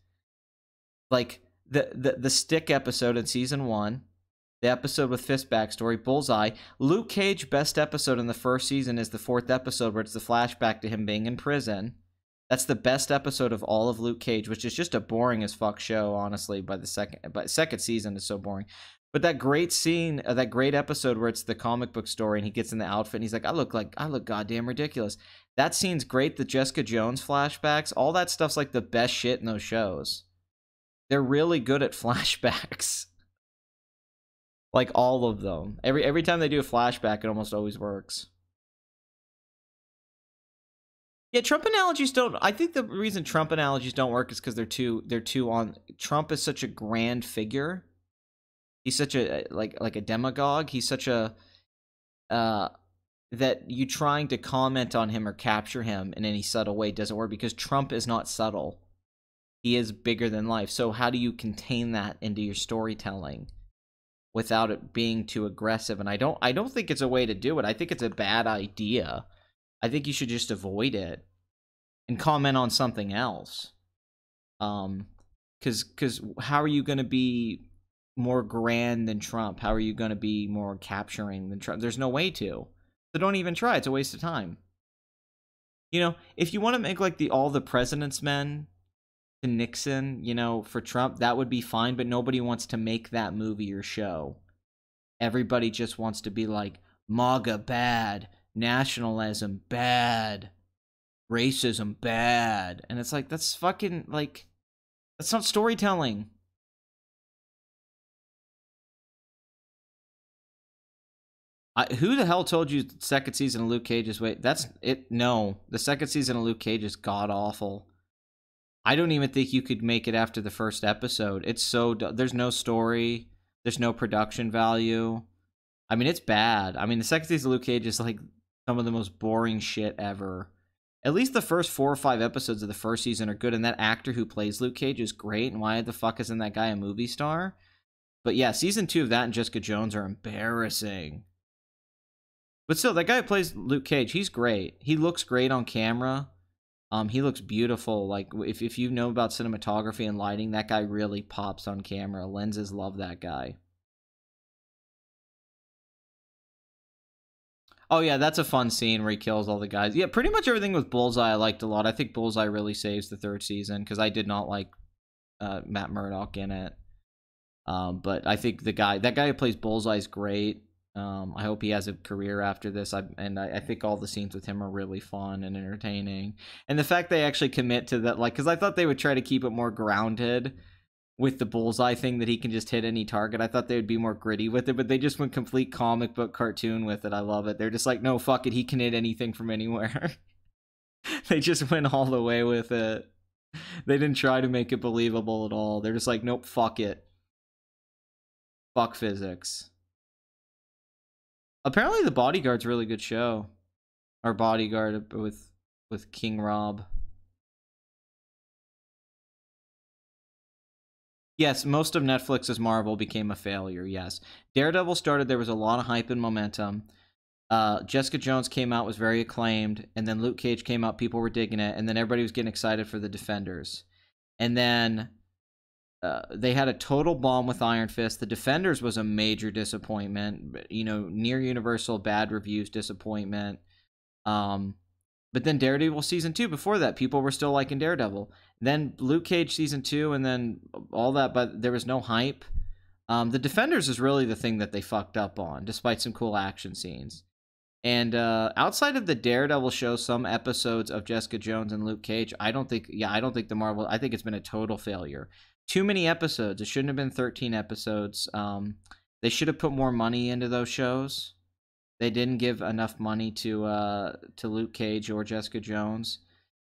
Like the Stick episode in season 1, the episode with Fist backstory, Bullseye. Luke Cage best episode in the first season is the 4th episode where it's the flashback to him being in prison. That's the best episode of all of Luke Cage, which is just a boring as fuck show, honestly. But second season is so boring. But that great scene, that great episode where it's the comic book story and he gets in the outfit and he's like, I look goddamn ridiculous. That scene's great. The Jessica Jones flashbacks, all that stuff's like the best shit in those shows. They're really good at flashbacks. Like all of them. Every time they do a flashback, it almost always works. Yeah, Trump analogies don't. I think the reason Trump analogies don't work is because they're too on. Trump is such a grand figure. He's such a like a demagogue. He's such a that you trying to comment on him or capture him in any subtle way doesn't work because Trump is not subtle. He is bigger than life. So how do you contain that into your storytelling without it being too aggressive? And I don't think it's a way to do it. I think it's a bad idea. I think you should just avoid it and comment on something else. Because how are you going to be more grand than Trump? How are you going to be more capturing than Trump? There's no way to. So don't even try. It's a waste of time. You know, if you want to make like all the President's Men to Nixon, you know, for Trump, that would be fine. But nobody wants to make that movie or show. Everybody just wants to be like, MAGA bad. Nationalism bad, racism bad, and it's like that's fucking like that's not storytelling. Who the hell told you the second season of Luke Cage is that's it? No, the second season of Luke Cage is god awful. I don't even think you could make it after the first episode. It's so there's no story, there's no production value. I mean, it's bad. I mean, the second season of Luke Cage is like some of the most boring shit ever. At least the first 4 or 5 episodes of the first season are good, and that actor who plays Luke Cage is great, and why the fuck isn't that guy a movie star? But yeah, season 2 of that and Jessica Jones are embarrassing. But still, that guy who plays Luke Cage, he's great. He looks great on camera. He looks beautiful. Like, if you know about cinematography and lighting, that guy really pops on camera. Lenses love that guy. Oh, yeah, that's a fun scene where he kills all the guys. Yeah, pretty much everything with Bullseye I liked a lot. I think Bullseye really saves the 3rd season, because I did not like Matt Murdock in it. But I think that guy who plays Bullseye is great. I hope he has a career after this. I think all the scenes with him are really fun and entertaining. And the fact they actually commit to that, like, because I thought they would try to keep it more grounded with the Bullseye thing that he can just hit any target. I thought they would be more gritty with it, but they just went complete comic book cartoon with it. I love it. They're just like, no, fuck it. He can hit anything from anywhere. They just went all the way with it. They didn't try to make it believable at all. They're just like, nope, fuck it. Fuck physics. Apparently The Bodyguard's a really good show. Our Bodyguard with King Rob. Yes, most of Netflix's Marvel became a failure, yes. Daredevil started, there was a lot of hype and momentum. Jessica Jones came out, was very acclaimed, and then Luke Cage came out, people were digging it, and then everybody was getting excited for the Defenders. And then they had a total bomb with Iron Fist. The Defenders was a major disappointment, you know, near universal bad reviews, disappointment. But then Daredevil season 2, before that, people were still liking Daredevil. Then Luke Cage season 2, and then all that, but there was no hype. The Defenders is really the thing that they fucked up on, despite some cool action scenes. And outside of the Daredevil show, some episodes of Jessica Jones and Luke Cage, I don't think the Marvel, I think it's been a total failure. Too many episodes. It shouldn't have been 13 episodes. They should have put more money into those shows. They didn't give enough money to Luke Cage or Jessica Jones.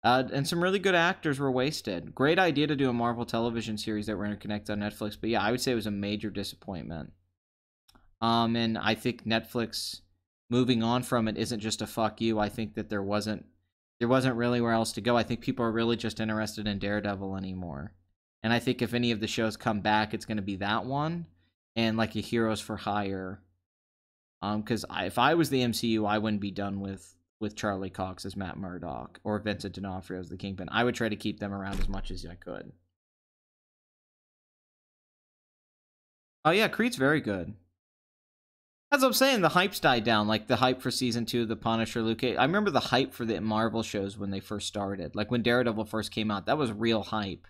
And some really good actors were wasted. Great idea to do a Marvel television series that were interconnected on Netflix. But yeah, I would say it was a major disappointment. And I think Netflix moving on from it isn't just a fuck you. I think that there wasn't really where else to go. I think people are really just interested in Daredevil anymore. And I think if any of the shows come back, it's going to be that one and like a Heroes for Hire. Because if I was the MCU, I wouldn't be done with Charlie Cox as Matt Murdock or Vincent D'Onofrio as the Kingpin. I would try to keep them around as much as I could. Oh yeah, Creed's very good. As I'm saying, the hype's died down. Like the hype for season 2 of The Punisher, Luke Cage. I remember the hype for the Marvel shows when they first started. Like when Daredevil first came out, that was real hype.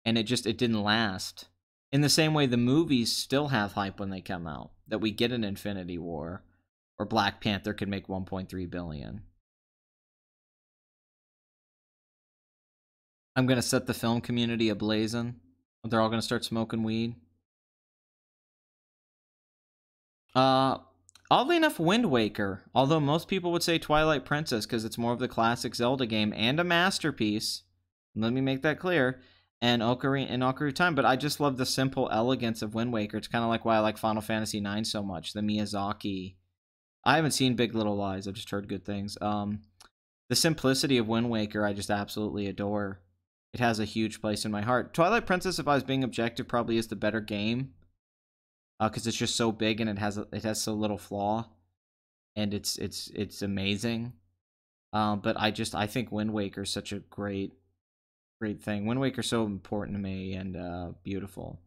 And it didn't last. In the same way, the movies still have hype when they come out. That we get an Infinity War, or Black Panther could make $1.3 billion. I'm gonna set the film community ablazing. They're all gonna start smoking weed. Oddly enough, Wind Waker. Although most people would say Twilight Princess because it's more of the classic Zelda game and a masterpiece. Let me make that clear. And Ocarina of Time, but I just love the simple elegance of Wind Waker. It's kind of like why I like Final Fantasy IX so much. The Miyazaki. I haven't seen Big Little Lies. I've just heard good things. The simplicity of Wind Waker, I just absolutely adore. It has a huge place in my heart. Twilight Princess, if I was being objective, probably is the better game. Because it's just so big and it has so little flaw. And it's amazing. But I think Wind Waker is such a great thing. Wind Waker's so important to me and beautiful.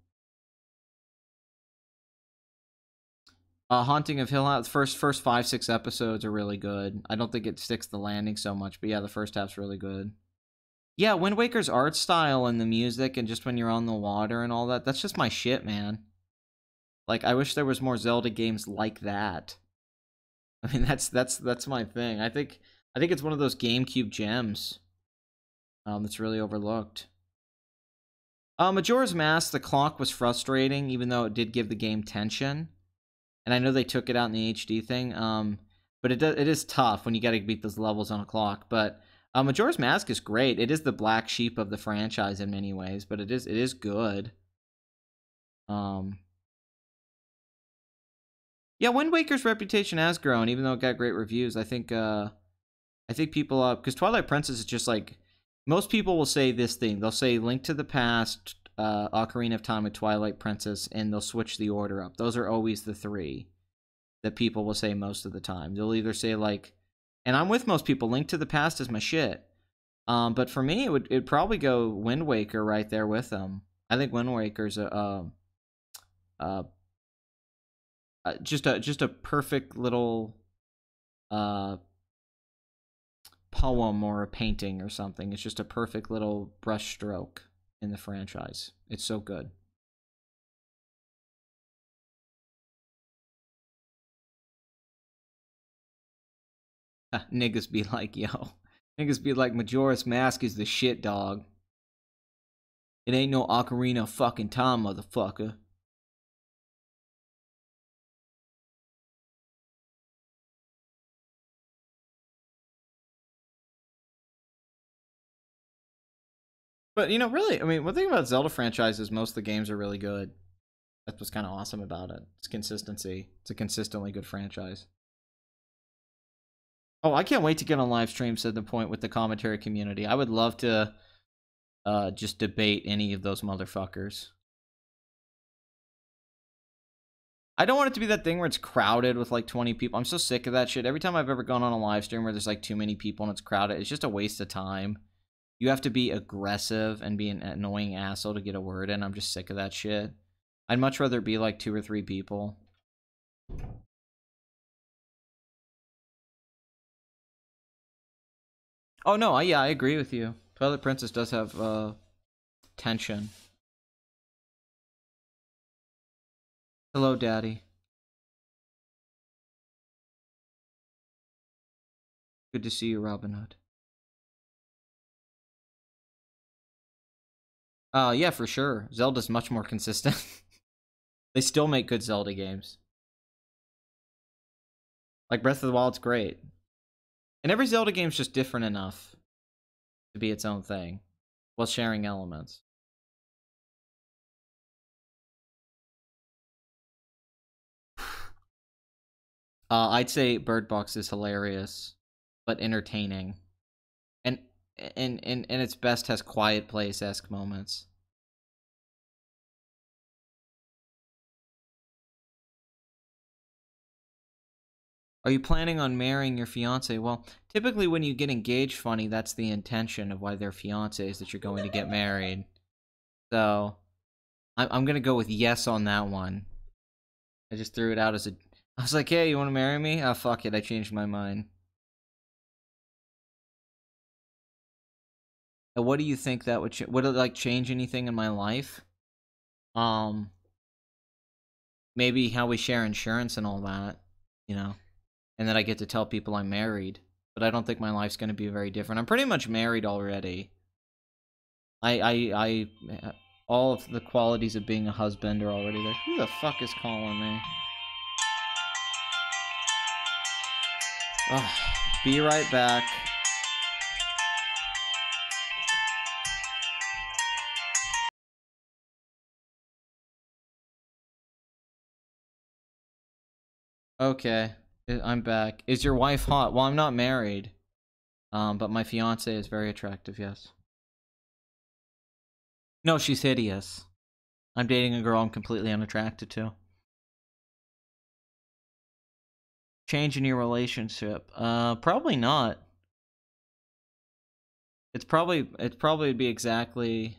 Haunting of Hill House, first 5-6 episodes are really good. I don't think it sticks the landing so much, but yeah, the first half's really good. Yeah, Wind Waker's art style and the music and just when you're on the water and all that, that's just my shit, man. Like, I wish there was more Zelda games like that. I mean, that's my thing. I think it's one of those GameCube gems. That's really overlooked. Majora's Mask, the clock was frustrating, even though it did give the game tension. And I know they took it out in the HD thing. But it is tough when you got to beat those levels on a clock. But Majora's Mask is great. It is the black sheep of the franchise in many ways, but it is good. Yeah, Wind Waker's reputation has grown, even though it got great reviews. I think people, because Twilight Princess is just like, most people will say this thing. They'll say Link to the Past, Ocarina of Time, and Twilight Princess, and they'll switch the order up. Those are always the three that people will say most of the time. They'll either say like, and I'm with most people, Link to the Past is my shit. But for me, it'd probably go Wind Waker right there with them. I think Wind Waker's just a perfect little poem or a painting or something. It's just a perfect little brush stroke in the franchise. It's so good. Niggas be like, yo. Niggas be like, Majora's Mask is the shit, dog. It ain't no Ocarina of fucking Time, motherfucker. But, you know, really, I mean, one thing about Zelda franchises, most of the games are really good. That's what's kind of awesome about it. It's consistency. It's a consistently good franchise. Oh, I can't wait to get on live stream, said the point with the commentary community. I would love to just debate any of those motherfuckers. I don't want it to be that thing where it's crowded with like 20 people. I'm so sick of that shit. Every time I've ever gone on a live stream where there's like too many people and it's crowded, it's just a waste of time. You have to be aggressive and be an annoying asshole to get a word in. I'm just sick of that shit. I'd much rather be like 2 or 3 people. Oh no, yeah, I agree with you. Twilight Princess does have tension. Hello, Daddy. Good to see you, Robin Hood. Yeah, for sure. Zelda's much more consistent. They still make good Zelda games. Like Breath of the Wild's great. And every Zelda game's just different enough to be its own thing, while sharing elements. I'd say Bird Box is hilarious, but entertaining. And and its best has Quiet Place-esque moments. Are you planning on marrying your fiance? Well, typically when you get engaged, funny, that's the intention of why they're fiancés, that you're going to get married. So, I'm gonna go with yes on that one. I just threw it out as a... I was like, hey, you want to marry me? Oh, fuck it, I changed my mind. And what do you think that would it, like, change anything in my life? Maybe how we share insurance and all that, you know? And then I get to tell people I'm married. But I don't think my life's gonna be very different. I'm pretty much married already. All of the qualities of being a husband are already there. Who the fuck is calling me? Ugh. Be right back. Okay, I'm back. Is your wife hot? Well, I'm not married. But my fiance is very attractive, yes. No, she's hideous. I'm dating a girl I'm completely unattracted to. Change in your relationship? Probably not. It's probably be exactly...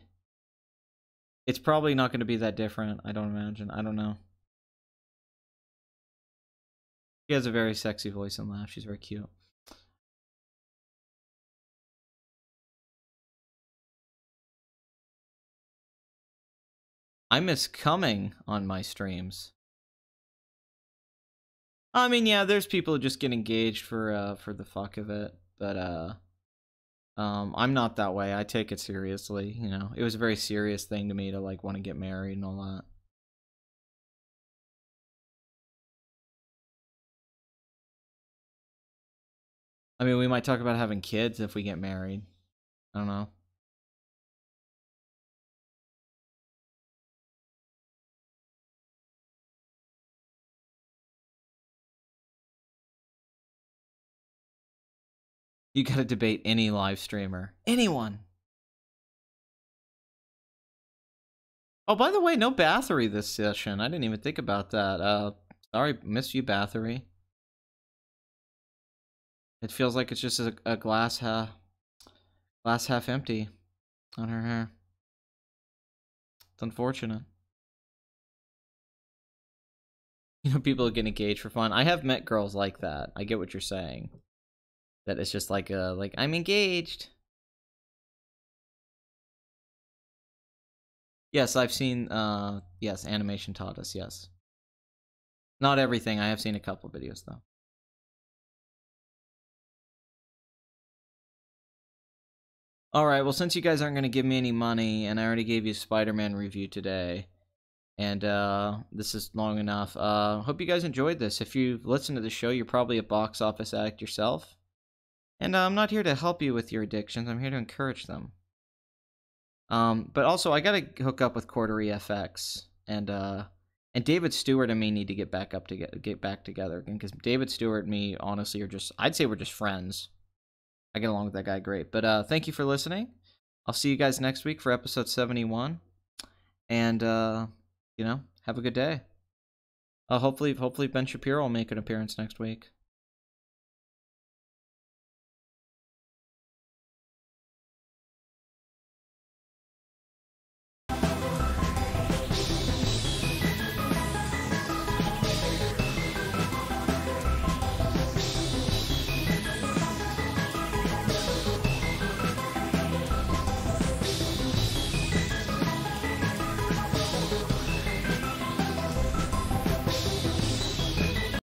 It's probably not going to be that different, I don't imagine. I don't know. She has a very sexy voice and laugh. She's very cute. I miss coming on my streams. I mean, yeah, there's people who just get engaged for the fuck of it, but I'm not that way. I take it seriously, you know. It was a very serious thing to me to like want to get married and all that. I mean, we might talk about having kids if we get married. I don't know. You gotta debate any live streamer. Anyone. Oh, by the way, no Bathory this session. I didn't even think about that. Sorry, miss you, Bathory. It feels like it's just a glass half empty on her hair. It's unfortunate. You know, people get engaged for fun. I have met girls like that. I get what you're saying. That it's just like I'm engaged. Yes, I've seen yes, animation taught us, yes. Not everything. I have seen a couple videos though. Alright, well, since you guys aren't going to give me any money, and I already gave you a Spider-Man review today, and this is long enough, hope you guys enjoyed this. If you've listened to the show, you're probably a box office addict yourself. And I'm not here to help you with your addictions, I'm here to encourage them. But also, I gotta hook up with Quartery FX, and David Stewart and me need to get back together again, because David Stewart and me, honestly, are just, I'd say we're just friends. I get along with that guy great. But thank you for listening. I'll see you guys next week for episode 71. And, you know, have a good day. Hopefully Ben Shapiro will make an appearance next week.